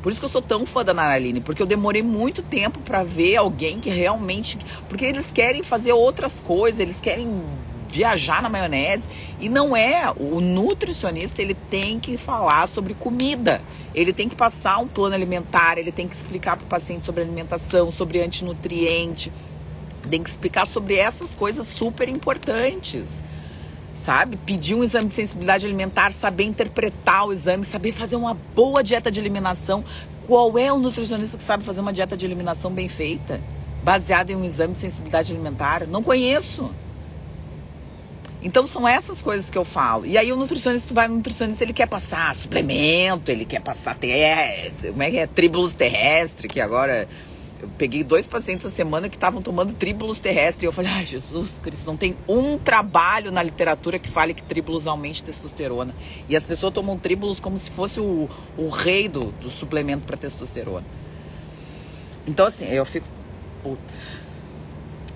Por isso que eu sou tão fã da Naraline, porque eu demorei muito tempo para ver alguém que realmente... Porque eles querem fazer outras coisas, eles querem viajar na maionese. E não é. O nutricionista, ele tem que falar sobre comida. Ele tem que passar um plano alimentar, ele tem que explicar para o paciente sobre alimentação, sobre antinutriente. Tem que explicar sobre essas coisas super importantes. Sabe? Pedir um exame de sensibilidade alimentar, saber interpretar o exame, saber fazer uma boa dieta de eliminação. Qual é o nutricionista que sabe fazer uma dieta de eliminação bem feita? Baseada em um exame de sensibilidade alimentar? Não conheço. Então são essas coisas que eu falo. E aí o nutricionista, tu vai no nutricionista, ele quer passar suplemento, ele quer passar como é que é? Tribulus terrestre, que agora... Eu peguei 2 pacientes essa semana que estavam tomando tribulus terrestre. E eu falei, ai, Jesus Cristo, não tem um trabalho na literatura que fale que tribulus aumente testosterona. E as pessoas tomam tribulus como se fosse o rei do suplemento para testosterona. Então, assim, eu fico... Puta.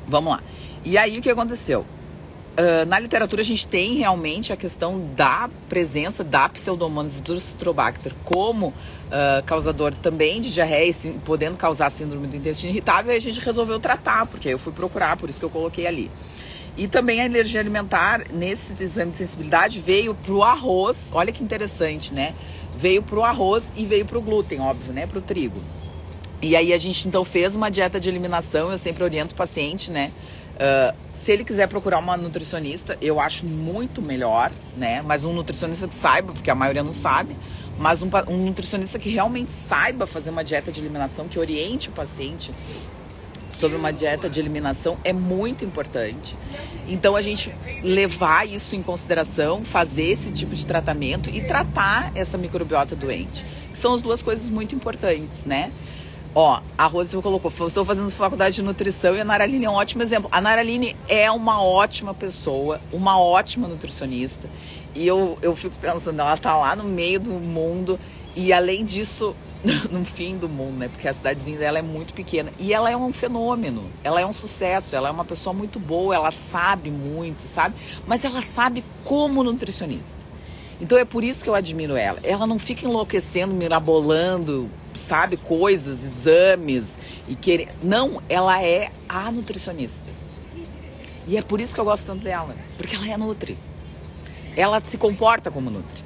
Vamos lá. E aí, o que aconteceu? Na literatura, a gente tem realmente a questão da presença da Pseudomonas duracitrobacter como causador também de diarreia, podendo causar síndrome do intestino irritável, e a gente resolveu tratar, porque eu fui procurar, por isso que eu coloquei ali. E também a alergia alimentar, nesse exame de sensibilidade, veio pro arroz, olha que interessante, né? Veio pro arroz e veio pro glúten, óbvio, né? Pro trigo. E aí a gente, então, fez uma dieta de eliminação, eu sempre oriento o paciente, né? Se ele quiser procurar uma nutricionista, eu acho muito melhor, né? Mas um nutricionista que saiba, porque a maioria não sabe, mas um nutricionista que realmente saiba fazer uma dieta de eliminação, que oriente o paciente sobre uma dieta de eliminação é muito importante. Então a gente levar isso em consideração, fazer esse tipo de tratamento e tratar essa microbiota doente, que são as duas coisas muito importantes, né? Ó, a Rose colocou, estou fazendo faculdade de nutrição e a Naraline é um ótimo exemplo. A Naraline é uma ótima pessoa, uma ótima nutricionista. E eu fico pensando, ela tá lá no meio do mundo e além disso, no fim do mundo, né? Porque a cidadezinha dela é muito pequena. E ela é um fenômeno, ela é um sucesso, ela é uma pessoa muito boa, ela sabe muito, sabe? Mas ela sabe como nutricionista. Então é por isso que eu admiro ela. Ela não fica enlouquecendo, mirabolando, sabe, coisas, exames e querer. Não, ela é a nutricionista. E é por isso que eu gosto tanto dela, porque ela é nutri. Ela se comporta como nutri.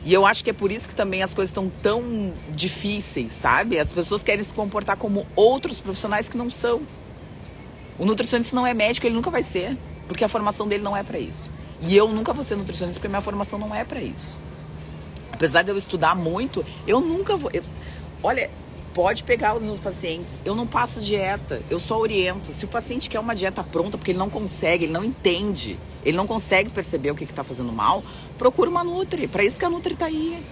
E eu acho que é por isso que também as coisas estão tão difíceis, sabe? As pessoas querem se comportar como outros profissionais que não são. O nutricionista não é médico, ele nunca vai ser, porque a formação dele não é para isso. E eu nunca vou ser nutricionista porque minha formação não é para isso. Apesar de eu estudar muito, eu nunca vou... Olha, pode pegar os meus pacientes. Eu não passo dieta, eu só oriento. Se o paciente quer uma dieta pronta porque ele não consegue, ele não entende, ele não consegue perceber o que está fazendo mal, procura uma Nutri. Para isso que a Nutri está aí.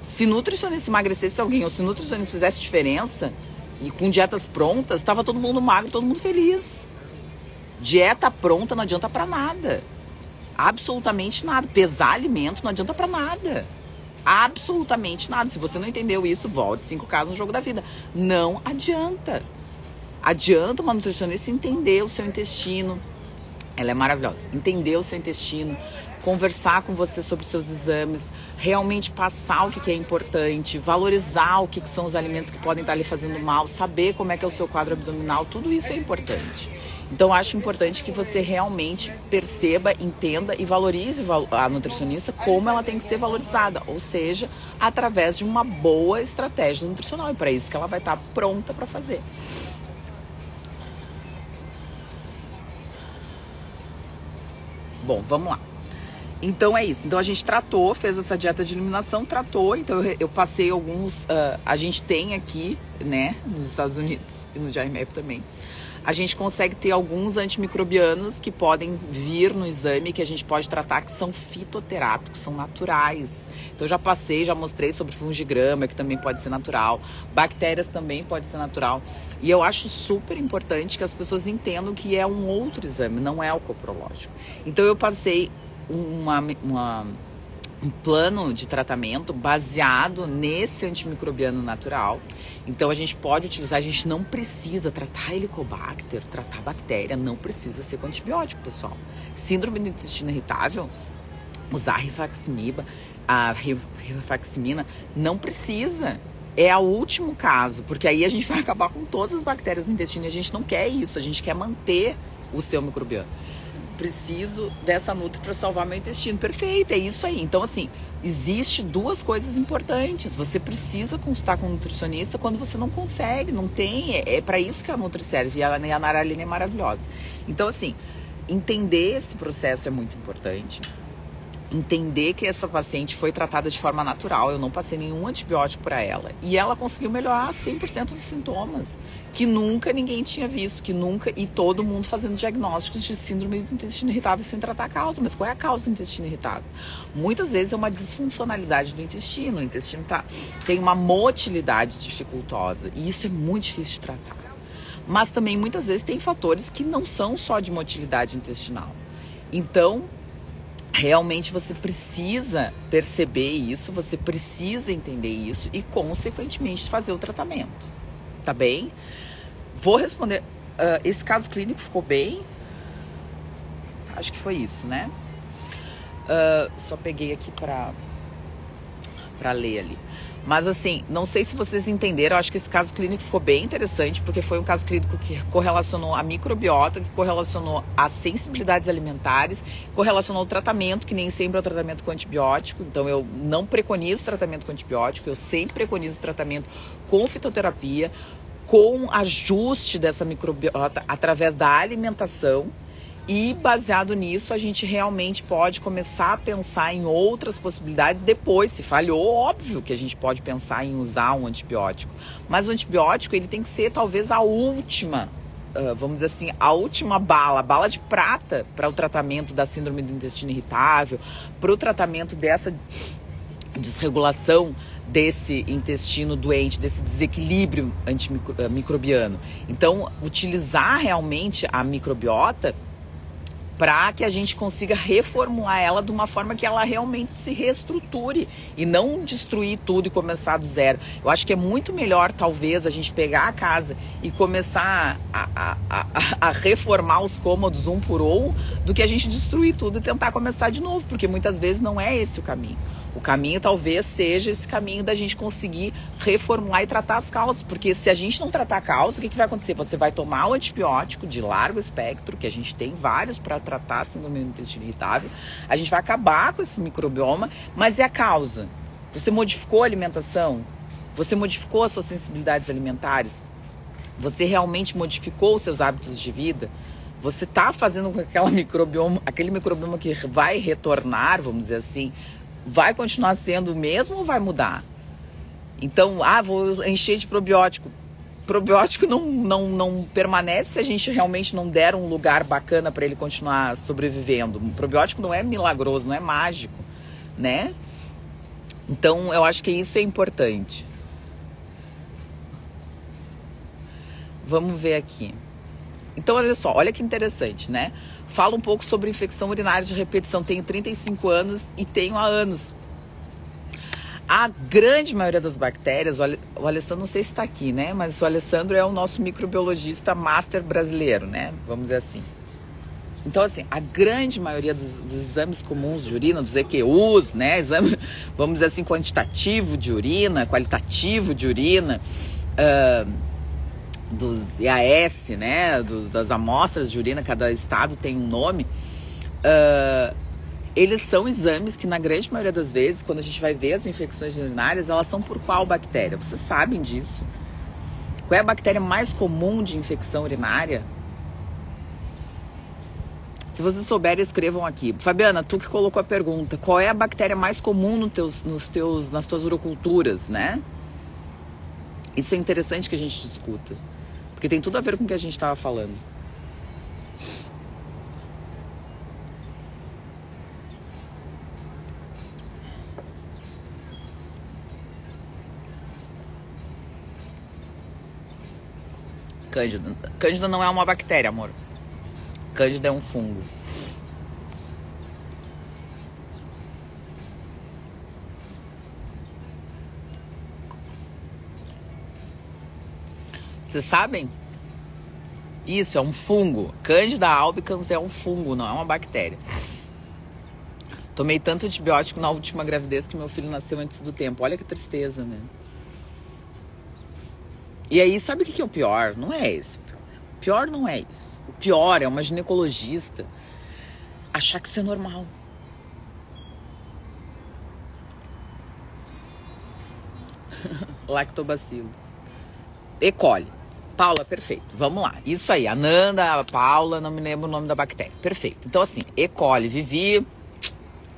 Se nutricionista emagrecesse alguém, ou se nutricionista fizesse diferença, e com dietas prontas, estava todo mundo magro, todo mundo feliz. Dieta pronta não adianta para nada. Absolutamente nada. Pesar alimento não adianta para nada. Absolutamente nada. Se você não entendeu isso, volte 5 casos no jogo da vida. Não adianta. Adianta uma nutricionista entender o seu intestino. Ela é maravilhosa. Entender o seu intestino, conversar com você sobre os seus exames, realmente passar o que é importante, valorizar o que são os alimentos que podem estar lhe fazendo mal, saber como é que é o seu quadro abdominal, tudo isso é importante. Então, acho importante que você realmente perceba, entenda e valorize a nutricionista como ela tem que ser valorizada, ou seja, através de uma boa estratégia nutricional. E para isso que ela vai estar pronta para fazer. Bom, vamos lá. Então é isso. Então a gente tratou, fez essa dieta de eliminação, tratou. Então eu passei alguns... a gente tem aqui, né, nos Estados Unidos e no JMEP também, a gente consegue ter alguns antimicrobianos que podem vir no exame, que a gente pode tratar, que são fitoterápicos, são naturais. Então eu já passei, já mostrei sobre fungigrama, que também pode ser natural. Bactérias também pode ser natural. E eu acho super importante que as pessoas entendam que é um outro exame, não é o coprológico. Então eu passei um plano de tratamento baseado nesse antimicrobiano natural. Então a gente pode utilizar, a gente não precisa tratar helicobacter, tratar bactéria, não precisa ser com antibiótico, pessoal. Síndrome do intestino irritável, usar a rifaximina, não precisa. É o último caso, porque aí a gente vai acabar com todas as bactérias do intestino e a gente não quer isso, a gente quer manter o seu microbiano. Preciso dessa Nutri para salvar meu intestino. Perfeito, é isso aí. Então, assim, existe 2 coisas importantes. Você precisa consultar com um nutricionista quando você não consegue, não tem. É para isso que a Nutri serve. E a Nara Aline é maravilhosa. Então, assim, entender esse processo é muito importante. Entender que essa paciente foi tratada de forma natural, eu não passei nenhum antibiótico para ela. E ela conseguiu melhorar 100% dos sintomas, que nunca ninguém tinha visto, e todo mundo fazendo diagnósticos de síndrome do intestino irritável sem tratar a causa. Mas qual é a causa do intestino irritável? Muitas vezes é uma disfuncionalidade do intestino, o intestino tem uma motilidade dificultosa, e isso é muito difícil de tratar. Mas também muitas vezes tem fatores que não são só de motilidade intestinal. Então, realmente você precisa perceber isso, você precisa entender isso e, consequentemente, fazer o tratamento. Tá bem? Vou responder. Esse caso clínico ficou bem? Acho que foi isso, né? Só peguei aqui pra ler ali. Mas assim, não sei se vocês entenderam, eu acho que esse caso clínico ficou bem interessante, porque foi um caso clínico que correlacionou a microbiota, que correlacionou as sensibilidades alimentares, correlacionou o tratamento, que nem sempre é o tratamento com antibiótico. Então eu não preconizo tratamento com antibiótico, eu sempre preconizo tratamento com fitoterapia, com ajuste dessa microbiota através da alimentação. E baseado nisso, a gente realmente pode começar a pensar em outras possibilidades. Depois, se falhou, óbvio que a gente pode pensar em usar um antibiótico. Mas o antibiótico, ele tem que ser talvez a última, vamos dizer assim, a última bala, a bala de prata para o tratamento da síndrome do intestino irritável, para o tratamento dessa desregulação desse intestino doente, desse desequilíbrio antimicrobiano. Então, utilizar realmente a microbiota para que a gente consiga reformular ela de uma forma que ela realmente se reestruture e não destruir tudo e começar do zero. Eu acho que é muito melhor, talvez, a gente pegar a casa e começar a reformar os cômodos um por um, do que a gente destruir tudo e tentar começar de novo, porque muitas vezes não é esse o caminho. O caminho talvez seja esse caminho da gente conseguir reformular e tratar as causas, porque se a gente não tratar a causa, o que vai acontecer? Você vai tomar o antibiótico de largo espectro, que a gente tem vários para tratar a síndrome do intestino irritável, a gente vai acabar com esse microbioma, mas e a causa? Você modificou a alimentação? Você modificou as suas sensibilidades alimentares? Você realmente modificou os seus hábitos de vida? Você está fazendo com que aquele microbioma que vai retornar, vamos dizer assim, vai continuar sendo o mesmo ou vai mudar? Então, vou encher de probiótico. Probiótico não permanece se a gente realmente não der um lugar bacana para ele continuar sobrevivendo. O probiótico não é milagroso, não é mágico, né? Então, eu acho que isso é importante. Vamos ver aqui. Então, olha só, olha que interessante, né? Fala um pouco sobre infecção urinária de repetição. Tenho 35 anos e tenho há anos. A grande maioria das bactérias, o Alessandro não sei se está aqui, né? Mas o Alessandro é o nosso microbiologista master brasileiro, né? Vamos dizer assim. Então, assim, a grande maioria dos exames comuns de urina, dos EQUs, né? Exame, vamos dizer assim, quantitativo de urina, qualitativo de urina, dos IAS, né? Das amostras de urina, cada estado tem um nome. Eles são exames que, na grande maioria das vezes, quando a gente vai ver as infecções urinárias, elas são por qual bactéria? Vocês sabem disso? Qual é a bactéria mais comum de infecção urinária? Se vocês souberem, escrevam aqui. Fabiana, tu que colocou a pergunta, qual é a bactéria mais comum nas tuas uroculturas, né? Isso é interessante que a gente discuta, porque tem tudo a ver com o que a gente estava falando. Cândida. Cândida não é uma bactéria, amor. Cândida é um fungo. Vocês sabem? Isso, é um fungo. Cândida albicans é um fungo, não é uma bactéria. Tomei tanto antibiótico na última gravidez que meu filho nasceu antes do tempo. Olha que tristeza, né? E aí, sabe o que é o pior? Não é esse. O pior não é isso. O pior é uma ginecologista achar que isso é normal. Lactobacilos. E. coli. Paula, perfeito. Vamos lá. Isso aí. A Nanda, a Paula, não me lembro o nome da bactéria. Perfeito. Então, assim, E. coli, Vivi.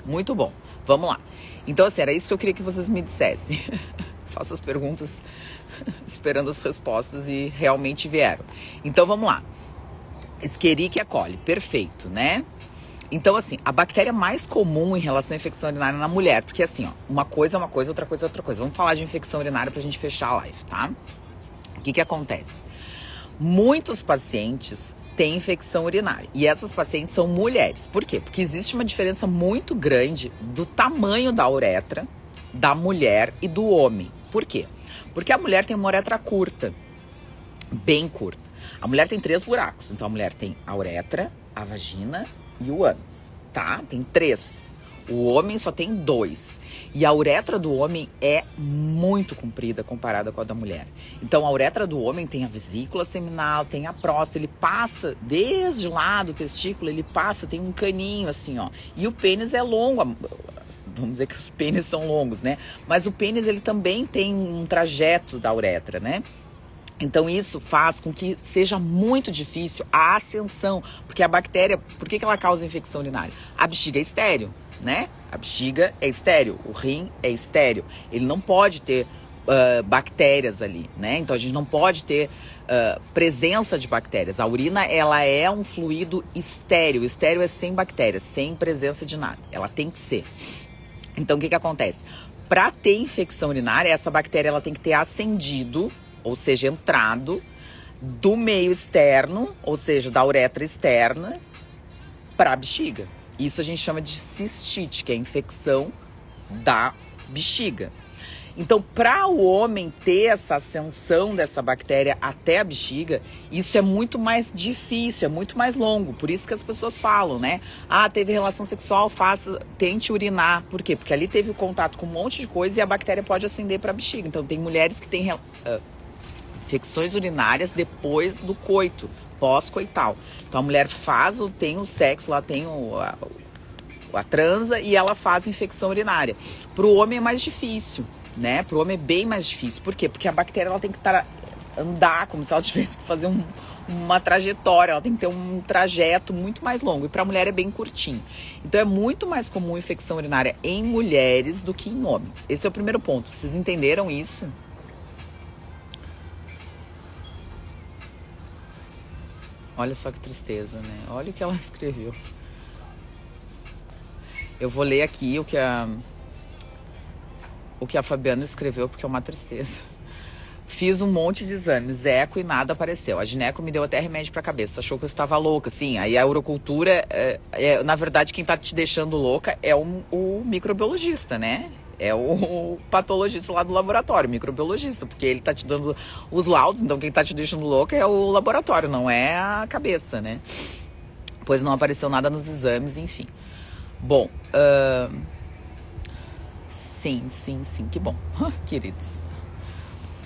Muito bom. Vamos lá. Então, assim, era isso que eu queria que vocês me dissessem. Faço as perguntas esperando as respostas e realmente vieram. Então, vamos lá. Escherichia coli. Perfeito, né? Então, assim, a bactéria mais comum em relação à infecção urinária na mulher, porque assim, ó, uma coisa é uma coisa, outra coisa é outra coisa. Vamos falar de infecção urinária pra gente fechar a live, tá? O que acontece? Muitos pacientes têm infecção urinária e essas pacientes são mulheres. Por quê? Porque existe uma diferença muito grande do tamanho da uretra da mulher e do homem. Por quê? Porque a mulher tem uma uretra curta, bem curta. A mulher tem 3 buracos, então a mulher tem a uretra, a vagina e o ânus, tá? Tem 3. O homem só tem 2. E a uretra do homem é muito comprida comparada com a da mulher. Então, a uretra do homem tem a vesícula seminal, tem a próstata, ele passa desde lá do testículo, ele passa, tem um caninho assim, ó. E o pênis é longo, vamos dizer que os pênis são longos, né? Mas o pênis, ele também tem um trajeto da uretra, né? Então, isso faz com que seja muito difícil a ascensão, porque a bactéria, por que ela causa infecção urinária? A bexiga é estéril, né? A bexiga é estéril, o rim é estéril. Ele não pode ter bactérias ali, né? Então, a gente não pode ter presença de bactérias. A urina, ela é um fluido estéril. Estéril é sem bactérias, sem presença de nada. Ela tem que ser. Então, o que acontece? Para ter infecção urinária, essa bactéria ela tem que ter ascendido, ou seja, entrado do meio externo, ou seja, da uretra externa, para a bexiga. Isso a gente chama de cistite, que é a infecção da bexiga. Então, para o homem ter essa ascensão dessa bactéria até a bexiga, isso é muito mais difícil, é muito mais longo. Por isso que as pessoas falam, né? Ah, teve relação sexual, tente urinar. Por quê? Porque ali teve contato com um monte de coisa e a bactéria pode ascender para a bexiga. Então, tem mulheres que têm infecções urinárias depois do coito, pós-coital. Então, a mulher tem o sexo, lá tem a transa e ela faz infecção urinária. Para o homem é mais difícil, né? Para o homem é bem mais difícil. Por quê? Porque a bactéria ela tem que estar andar, como se ela tivesse que fazer uma trajetória. Ela tem que ter um trajeto muito mais longo. E para a mulher é bem curtinho. Então é muito mais comum infecção urinária em mulheres do que em homens. Esse é o primeiro ponto. Vocês entenderam isso? Olha só que tristeza, né? Olha o que ela escreveu. Eu vou ler aqui o que a Fabiana escreveu, porque é uma tristeza. Fiz um monte de exames, eco, e nada apareceu. A gineco me deu até remédio pra cabeça, achou que eu estava louca. Sim, aí a urocultura, na verdade, quem tá te deixando louca é o microbiologista, né? É o patologista lá do laboratório, o microbiologista, porque ele tá te dando os laudos, então quem tá te deixando louca é o laboratório, não é a cabeça, né? Pois não apareceu nada nos exames, enfim. Bom, sim, que bom, queridos.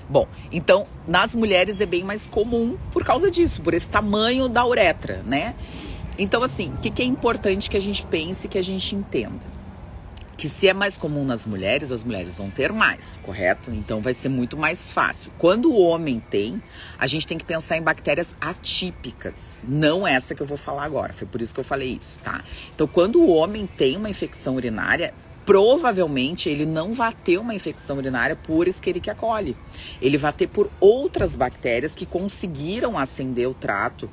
Bom, então, nas mulheres é bem mais comum por causa disso, por esse tamanho da uretra, né? Então, assim, o que é importante que a gente pense, que a gente entenda? Que se é mais comum nas mulheres, as mulheres vão ter mais, correto? Então vai ser muito mais fácil. Quando o homem tem, a gente tem que pensar em bactérias atípicas, não essa que eu vou falar agora, foi por isso que eu falei isso, tá? Então quando o homem tem uma infecção urinária, provavelmente ele não vai ter uma infecção urinária por Escherichia coli. Ele vai ter por outras bactérias que conseguiram ascender o trato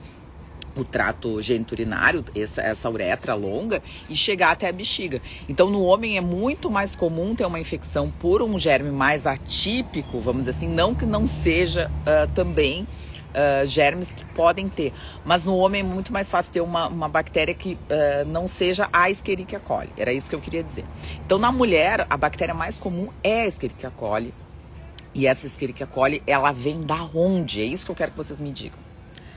geniturinário, essa uretra longa, e chegar até a bexiga. Então, no homem é muito mais comum ter uma infecção por um germe mais atípico, vamos dizer assim, não que não seja também germes que podem ter, mas no homem é muito mais fácil ter uma bactéria que não seja a Escherichia coli. Era isso que eu queria dizer. Então, na mulher, a bactéria mais comum é a Escherichia coli, e essa Escherichia coli, ela vem da onde? É isso que eu quero que vocês me digam.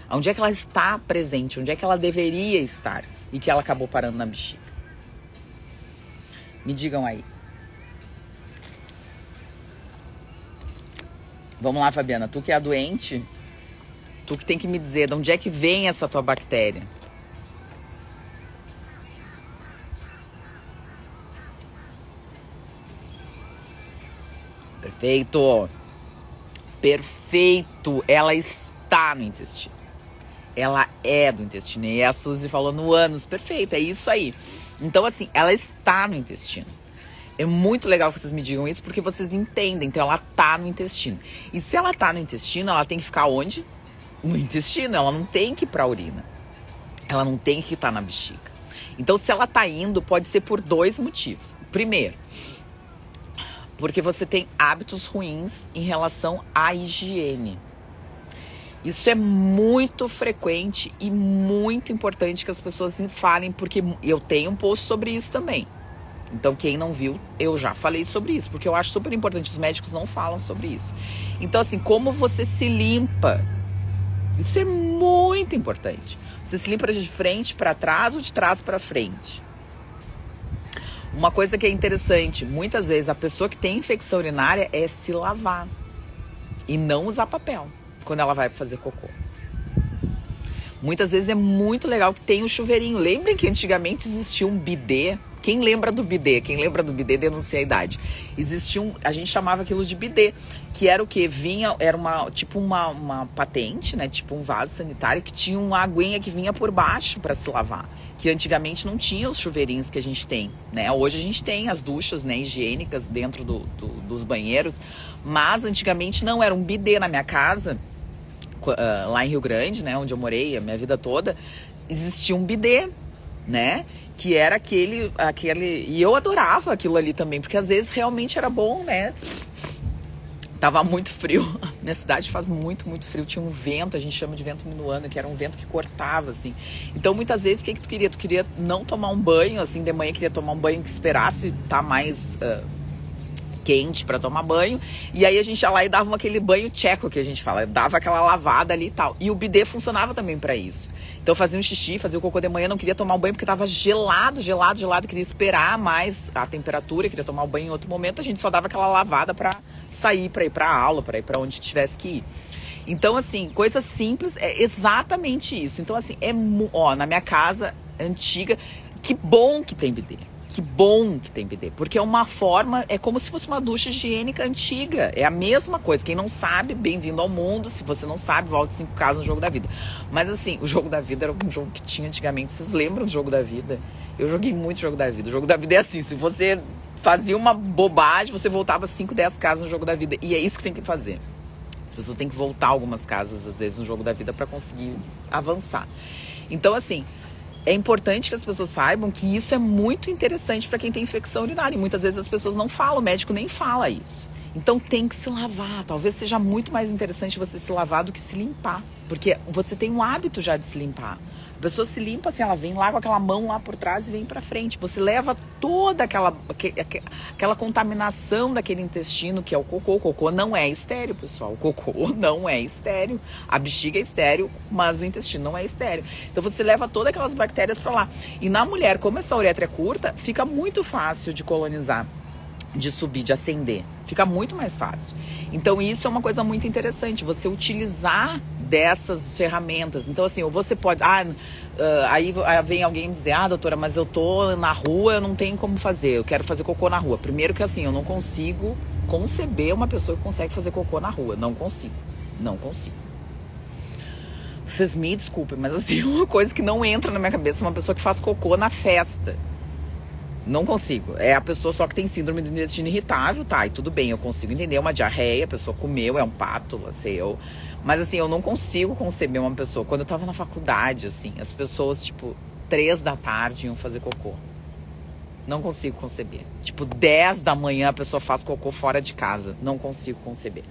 Onde é que ela está presente? Onde é que ela deveria estar? E que ela acabou parando na bexiga? Me digam aí. Vamos lá, Fabiana. Tu que é a doente, tu que tem que me dizer de onde é que vem essa tua bactéria. Perfeito. Perfeito. Ela está no intestino. Ela é do intestino. E a Suzy falou no ânus. Perfeito, é isso aí. Então, assim, ela está no intestino. É muito legal que vocês me digam isso, porque vocês entendem. Então, ela está no intestino. E se ela está no intestino, ela tem que ficar onde? No intestino. Ela não tem que ir para a urina. Ela não tem que estar na bexiga. Então, se ela está indo, pode ser por dois motivos. Primeiro, porque você tem hábitos ruins em relação à higiene. Isso é muito frequente e muito importante que as pessoas falem, porque eu tenho um post sobre isso também. Então, quem não viu, eu já falei sobre isso, porque eu acho super importante, os médicos não falam sobre isso. Então, assim, como você se limpa, isso é muito importante. Você se limpa de frente para trás ou de trás para frente. Uma coisa que é interessante, muitas vezes a pessoa que tem infecção urinária é se lavar e não usar papel quando ela vai fazer cocô. Muitas vezes é muito legal que tem o chuveirinho. Lembrem que antigamente existia um bidê. Quem lembra do bidê? Quem lembra do bidê denuncia a idade. Existia a gente chamava aquilo de bidê, que era o quê? Era uma patente, né? Tipo um vaso sanitário que tinha uma aguinha que vinha por baixo para se lavar. Que antigamente não tinha os chuveirinhos que a gente tem, né? Hoje a gente tem as duchas, né, higiênicas dentro dos banheiros, mas antigamente não, era um bidê. Na minha casa, lá em Rio Grande, né, onde eu morei a minha vida toda, existia um bidê, né, que era aquele, e eu adorava aquilo ali também, porque às vezes realmente era bom, né. Tava muito frio, minha cidade faz muito, muito frio, tinha um vento, a gente chama de vento minuano, que era um vento que cortava, assim. Então, muitas vezes, o que tu queria? Tu queria não tomar um banho, assim, de manhã queria tomar um banho que esperasse tá mais quente para tomar banho, e aí a gente ia lá e dava aquele banho tcheco que a gente fala, dava aquela lavada ali e tal. E o bidê funcionava também para isso. Então, eu fazia um xixi, fazia o cocô de manhã, não queria tomar um banho porque tava gelado, queria esperar mais a temperatura, queria tomar o banho em outro momento, a gente só dava aquela lavada para sair, para ir para aula, para ir para onde tivesse que ir. Então, assim, coisa simples, é exatamente isso. Então, assim, na minha casa antiga, que bom que tem bidê. Que bom que tem bidê, porque é uma forma, é como se fosse uma ducha higiênica antiga, é a mesma coisa. Quem não sabe, bem-vindo ao mundo. Se você não sabe, volte 5 casas no Jogo da Vida. Mas assim, o Jogo da Vida era um jogo que tinha antigamente. Vocês lembram do Jogo da Vida? Eu joguei muito Jogo da Vida. O Jogo da Vida é assim, se você fazia uma bobagem, você voltava 5, 10 casas no Jogo da Vida. E é isso que tem que fazer. As pessoas têm que voltar algumas casas, às vezes, no Jogo da Vida para conseguir avançar. Então, assim, é importante que as pessoas saibam que isso é muito interessante para quem tem infecção urinária. E muitas vezes as pessoas não falam, o médico nem fala isso. Então tem que se lavar. Talvez seja muito mais interessante você se lavar do que se limpar. Porque você tem um hábito já de se limpar. A pessoa se limpa assim, ela vem lá com aquela mão lá por trás e vem pra frente. Você leva toda aquela contaminação daquele intestino que é o cocô. O cocô não é estéril, pessoal. O cocô não é estéril. A bexiga é estéril, mas o intestino não é estéril. Então você leva todas aquelas bactérias pra lá. E na mulher, como essa uretra é curta, fica muito fácil de colonizar, de subir, de ascender. Fica muito mais fácil. Então isso é uma coisa muito interessante, você utilizar dessas ferramentas. Então assim, ou você pode... aí vem alguém dizer, doutora, mas eu tô na rua, eu não tenho como fazer, eu quero fazer cocô na rua. Primeiro que assim, eu não consigo conceber uma pessoa que consegue fazer cocô na rua. Não consigo. Não consigo. Vocês me desculpem, mas assim, uma coisa que não entra na minha cabeça é uma pessoa que faz cocô na festa. Não consigo. É a pessoa só que tem síndrome do intestino irritável, tá? E tudo bem, eu consigo entender. Uma diarreia, a pessoa comeu, é um pato, assim, eu... Mas assim, eu não consigo conceber uma pessoa. Quando eu tava na faculdade, assim, as pessoas, tipo, 3 da tarde iam fazer cocô. Não consigo conceber. Tipo, 10 da manhã a pessoa faz cocô fora de casa. Não consigo conceber.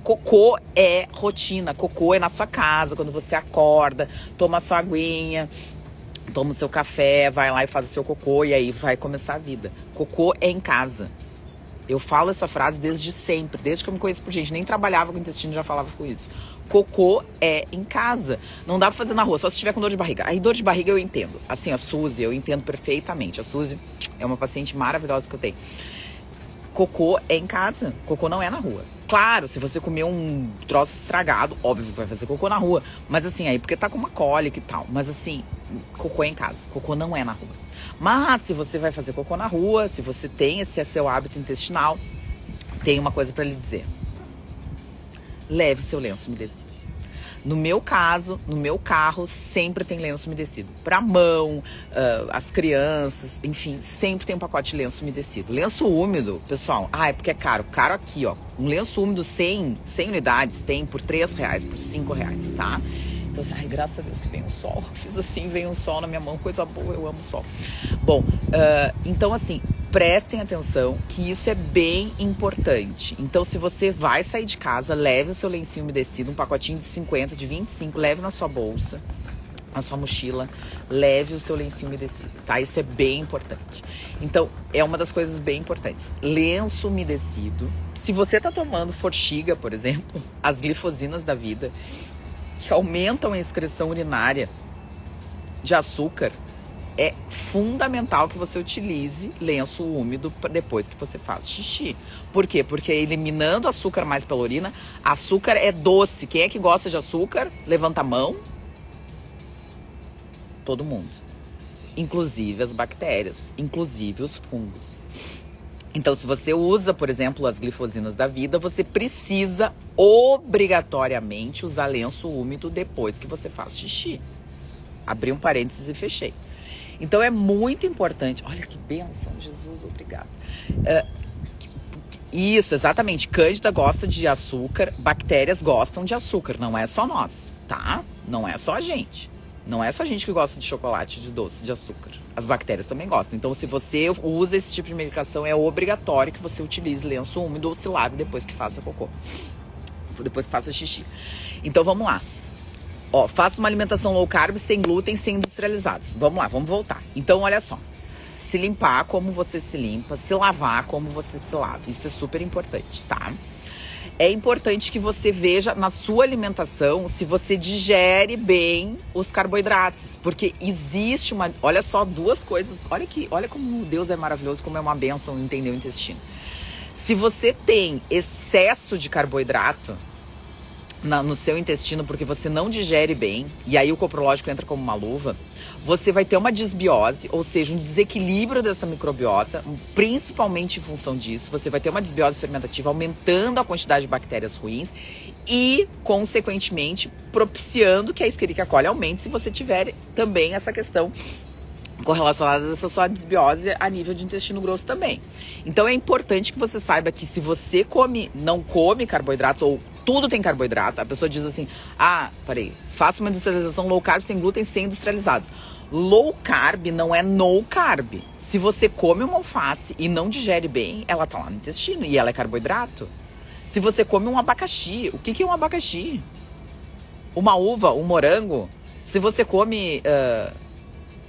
Cocô é rotina. Cocô é na sua casa, quando você acorda, toma sua aguinha, toma o seu café, vai lá e faz o seu cocô e aí vai começar a vida. Cocô é em casa. Eu falo essa frase desde sempre, desde que eu me conheço por gente. Nem trabalhava com intestino, já falava com isso. Cocô é em casa. Não dá pra fazer na rua, só se tiver com dor de barriga. Aí dor de barriga eu entendo. Assim, a Suzy, eu entendo perfeitamente. A Suzy é uma paciente maravilhosa que eu tenho. Cocô é em casa. Cocô não é na rua. Claro, se você comer um troço estragado, óbvio que vai fazer cocô na rua. Mas assim, aí porque tá com uma cólica e tal. Mas assim, cocô é em casa. Cocô não é na rua. Mas se você vai fazer cocô na rua, se você tem esse seu hábito intestinal, tem uma coisa pra lhe dizer. Leve seu lenço umedecido. No meu caso, no meu carro, sempre tem lenço umedecido. Pra mão, as crianças, enfim, sempre tem um pacote de lenço umedecido. Lenço úmido, pessoal, é porque é caro. Caro aqui, ó. Um lenço úmido 100 unidades tem por R$3, por R$5, tá? Então, assim, graças a Deus que vem o sol. Fiz assim, vem um sol na minha mão, coisa boa, eu amo o sol. Bom, então assim, prestem atenção que isso é bem importante. Então, se você vai sair de casa, leve o seu lencinho umedecido, um pacotinho de 50, de 25, leve na sua bolsa, na sua mochila, leve o seu lencinho umedecido, tá? Isso é bem importante. Então, é uma das coisas bem importantes. Lenço umedecido. Se você tá tomando Forxiga, por exemplo, as glifosinas da vida, que aumentam a excreção urinária de açúcar, é fundamental que você utilize lenço úmido depois que você faz xixi. Por quê? Porque eliminando açúcar mais pela urina, açúcar é doce. Quem é que gosta de açúcar? Levanta a mão. Todo mundo. Inclusive as bactérias, inclusive os fungos. Então, se você usa, por exemplo, as glifosinas da vida, você precisa obrigatoriamente usar lenço úmido depois que você faz xixi. Abri um parênteses e fechei. Então, é muito importante. Olha que bênção, Jesus, obrigado. Isso, exatamente. Cândida gosta de açúcar, bactérias gostam de açúcar. Não é só nós, tá? Não é só a gente. Não é só a gente que gosta de chocolate, de doce, de açúcar. As bactérias também gostam. Então, se você usa esse tipo de medicação, é obrigatório que você utilize lenço úmido ou se lave depois que faça cocô. Depois que faça xixi. Então, vamos lá. Faça uma alimentação low carb, sem glúten, sem industrializados. Vamos lá, vamos voltar. Então, olha só. Se limpar como você se limpa, se lavar como você se lava. Isso é super importante, tá? É importante que você veja na sua alimentação se você digere bem os carboidratos. Porque existe uma... Olha só, duas coisas. Olha como Deus é maravilhoso, como é uma bênção entender o intestino. Se você tem excesso de carboidrato, no seu intestino porque você não digere bem, e aí o coprológico entra como uma luva, você vai ter uma desbiose, ou seja, um desequilíbrio dessa microbiota, principalmente em função disso. Você vai ter uma desbiose fermentativa, aumentando a quantidade de bactérias ruins e, consequentemente, propiciando que a Escherichia coli aumente se você tiver também essa questão correlacionada a essa sua desbiose a nível de intestino grosso também. Então é importante que você saiba que se você não come carboidratos ou tudo tem carboidrato, a pessoa diz assim, faça uma industrialização low carb sem glúten, sem industrializados. Low carb não é no carb. Se você come uma alface e não digere bem, ela tá lá no intestino e ela é carboidrato. Se você come um abacaxi, o que é um abacaxi? Uma uva, um morango? Se você come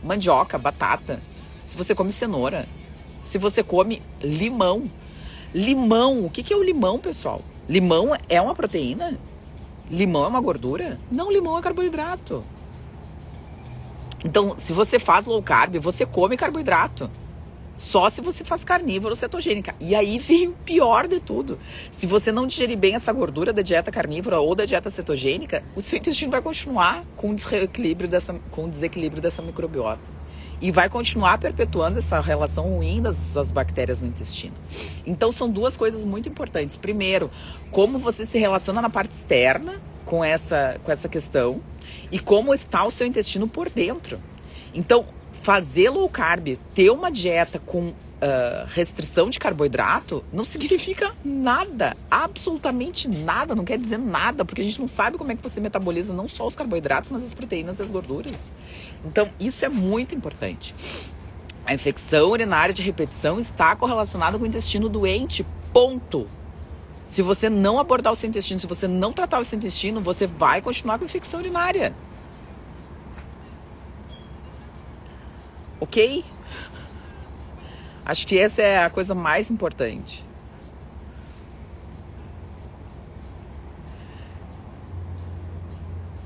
mandioca, batata, se você come cenoura, se você come limão. Limão, o que é o limão, pessoal? Limão é uma proteína? Limão é uma gordura? Não, limão é carboidrato. Então, se você faz low carb, você come carboidrato. Só se você faz carnívoro cetogênica. E aí vem o pior de tudo. Se você não digerir bem essa gordura da dieta carnívora ou da dieta cetogênica, o seu intestino vai continuar com o desequilíbrio dessa microbiota. E vai continuar perpetuando essa relação ruim das bactérias no intestino. Então, são duas coisas muito importantes. Primeiro, como você se relaciona na parte externa com essa questão e como está o seu intestino por dentro. Então, fazer low carb, ter uma dieta com restrição de carboidrato, não significa nada, absolutamente nada, não quer dizer nada, porque a gente não sabe como é que você metaboliza não só os carboidratos, mas as proteínas e as gorduras. Então, isso é muito importante. A infecção urinária de repetição está correlacionada com o intestino doente, ponto. Se você não abordar o seu intestino, se você não tratar o seu intestino, você vai continuar com infecção urinária. Ok? Acho que essa é a coisa mais importante.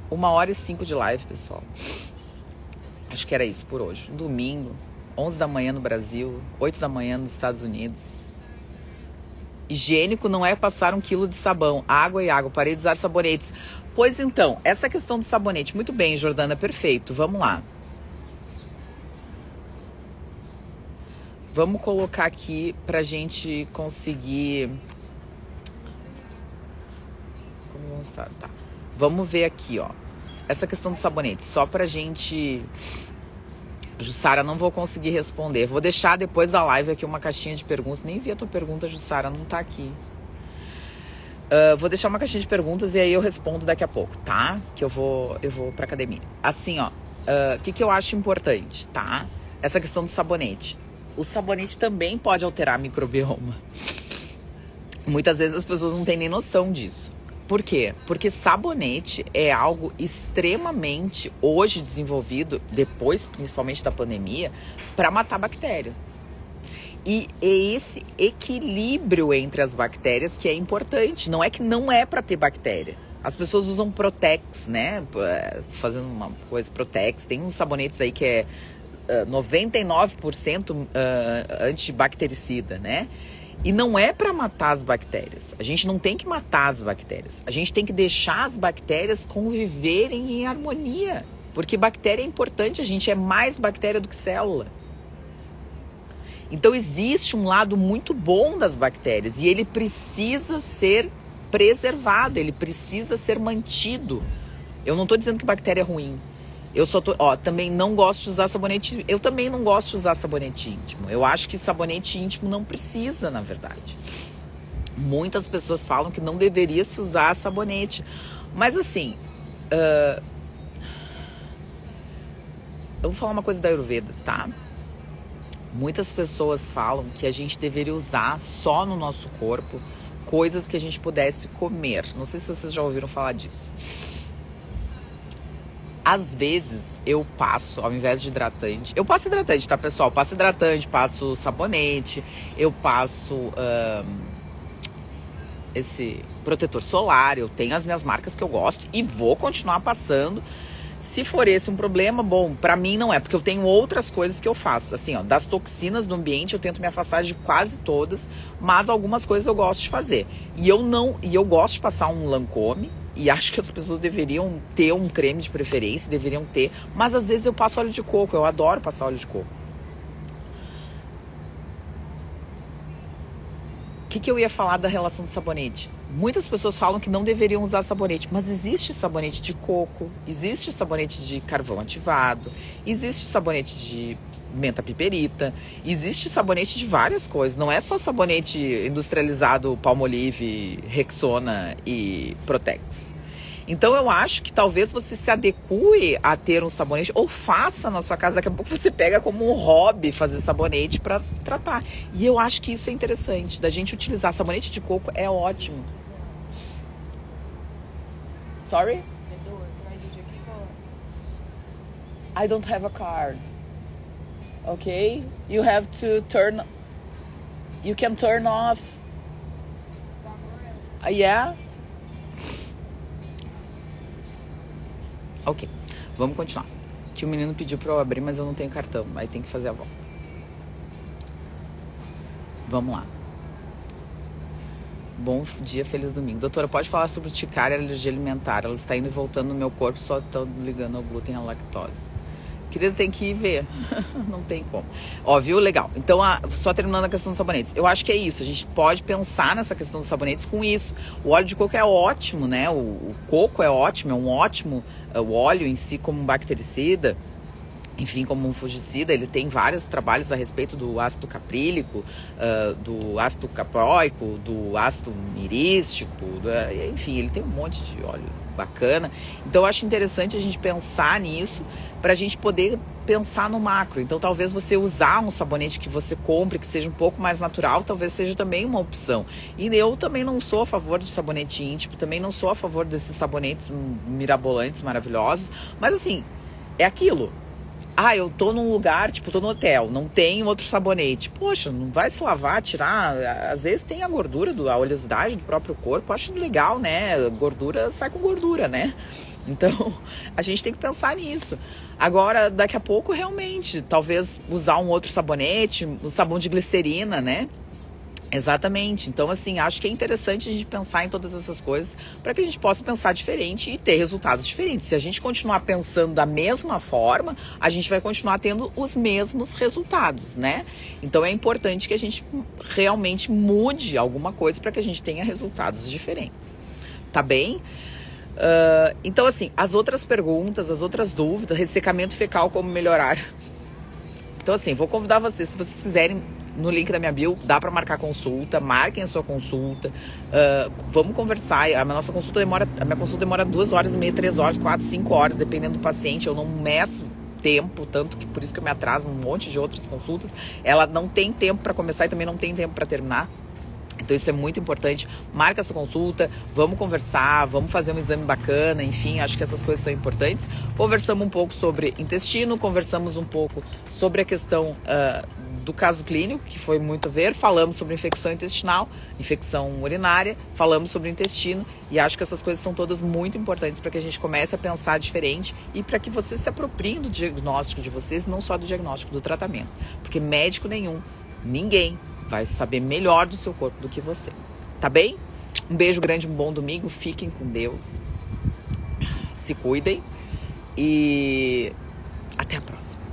Uma hora e 5 de live, pessoal. Acho que era isso por hoje. Domingo, 11 da manhã no Brasil, 8 da manhã nos Estados Unidos. Higiênico não é passar 1 quilo de sabão, água e água, parei de usar sabonetes. Pois então, essa questão do sabonete, muito bem, Jordana, perfeito, vamos lá. Vamos colocar aqui pra gente conseguir... Como vamos estar? Tá. Vamos ver aqui, ó. Essa questão do sabonete, só pra gente... Jussara, não vou conseguir responder. Vou deixar depois da live aqui uma caixinha de perguntas. Nem vi a tua pergunta, Jussara, não tá aqui. Vou deixar uma caixinha de perguntas e aí eu respondo daqui a pouco, tá? Que eu vou pra academia. Assim, ó. O que eu acho importante, tá? Essa questão do sabonete. O sabonete também pode alterar a microbioma. Muitas vezes as pessoas não têm nem noção disso. Por quê? Porque sabonete é algo extremamente hoje desenvolvido, depois principalmente da pandemia, para matar bactéria. E é esse equilíbrio entre as bactérias que é importante. Não é que não é para ter bactéria. As pessoas usam Protex, né? Fazendo uma coisa, Protex. Tem uns sabonetes aí que é 99% antibactericida, né? E não é para matar as bactérias. A gente não tem que matar as bactérias. A gente tem que deixar as bactérias conviverem em harmonia. Porque bactéria é importante, a gente é mais bactéria do que célula. Então existe um lado muito bom das bactérias e ele precisa ser preservado, ele precisa ser mantido. Eu não estou dizendo que bactéria é ruim. Eu só também não gosto de usar sabonete. Eu também não gosto de usar sabonete íntimo. Eu acho que sabonete íntimo não precisa, na verdade. Muitas pessoas falam que não deveria se usar sabonete. Mas assim, eu vou falar uma coisa da Ayurveda, tá? Muitas pessoas falam que a gente deveria usar só no nosso corpo coisas que a gente pudesse comer. Não sei se vocês já ouviram falar disso. Às vezes eu passo, ao invés de hidratante... Eu passo hidratante, tá, pessoal? Passo hidratante, passo sabonete, eu passo esse protetor solar. Eu tenho as minhas marcas que eu gosto e vou continuar passando. Se for esse um problema, bom, pra mim não é, porque eu tenho outras coisas que eu faço. Assim, ó, das toxinas do ambiente eu tento me afastar de quase todas, mas algumas coisas eu gosto de fazer. E eu gosto de passar um Lancôme, e acho que as pessoas deveriam ter um creme de preferência, deveriam ter, mas às vezes eu passo óleo de coco, eu adoro passar óleo de coco. O que eu ia falar da relação do sabonete? Muitas pessoas falam que não deveriam usar sabonete, mas existe sabonete de coco, existe sabonete de carvão ativado, existe sabonete de menta piperita, existe sabonete de várias coisas, não é só sabonete industrializado Palmolive, Rexona e Protex. Então eu acho que talvez você se adeque a ter um sabonete ou faça na sua casa. Daqui a pouco você pega como um hobby fazer sabonete para tratar. E eu acho que isso é interessante, da gente utilizar. Sabonete de coco é ótimo. Sorry? I don't have a card. Okay? You have to turn... You can turn off. Yeah? Ok, vamos continuar. Que o menino pediu pra eu abrir, mas eu não tenho cartão. Aí tem que fazer a volta. Vamos lá. Bom dia, feliz domingo. Doutora, pode falar sobre urticária e alergia alimentar? Ela está indo e voltando no meu corpo, só estão ligando ao glúten e à lactose. Querida, tem que ir ver. Não tem como. Ó, viu? Legal. Então, só terminando a questão dos sabonetes. Eu acho que é isso. A gente pode pensar nessa questão dos sabonetes com isso. O óleo de coco é ótimo, né? O coco é ótimo, é um ótimo... O óleo em si como um bactericida, enfim, como um fungicida, ele tem vários trabalhos a respeito do ácido caprílico, do ácido capróico, do ácido mirístico, enfim, ele tem um monte de óleo bacana. Então eu acho interessante a gente pensar nisso para a gente poder pensar no macro. Então talvez você usar um sabonete que você compre, que seja um pouco mais natural, talvez seja também uma opção. E eu também não sou a favor de sabonete íntimo, também não sou a favor desses sabonetes mirabolantes, maravilhosos, mas assim, é aquilo. Eu tô num lugar, tipo, tô no hotel, não tem outro sabonete. Poxa, não vai se lavar, tirar. Às vezes tem a gordura, a oleosidade do próprio corpo. Acho legal, né? Gordura sai com gordura, né? Então, a gente tem que pensar nisso. Agora, daqui a pouco, realmente, talvez usar um outro sabonete, um sabão de glicerina, né? Exatamente. Então, assim, acho que é interessante a gente pensar em todas essas coisas para que a gente possa pensar diferente e ter resultados diferentes. Se a gente continuar pensando da mesma forma, a gente vai continuar tendo os mesmos resultados, né? Então, é importante que a gente realmente mude alguma coisa para que a gente tenha resultados diferentes. Tá bem? Então, assim, as outras perguntas, as outras dúvidas, ressecamento fecal, como melhorar? Então, assim, vou convidar vocês, se vocês quiserem, no link da minha bio, dá para marcar consulta, marquem a sua consulta, vamos conversar. A minha consulta demora 2 horas e meia, 3 horas, 4, 5 horas, dependendo do paciente. Eu não meço tempo, tanto que por isso que eu me atraso um monte de outras consultas. Ela não tem tempo para começar e também não tem tempo para terminar. Então isso é muito importante. Marca a sua consulta, vamos conversar, vamos fazer um exame bacana, enfim, acho que essas coisas são importantes. Conversamos um pouco sobre intestino, conversamos um pouco sobre a questão do caso clínico, que foi muito a ver, falamos sobre infecção intestinal, infecção urinária, falamos sobre o intestino, e acho que essas coisas são todas muito importantes para que a gente comece a pensar diferente e para que vocês se apropriem do diagnóstico de vocês, não só do diagnóstico, do tratamento. Porque médico nenhum, ninguém vai saber melhor do seu corpo do que você. Tá bem? Um beijo grande, um bom domingo. Fiquem com Deus. Se cuidem. E até a próxima.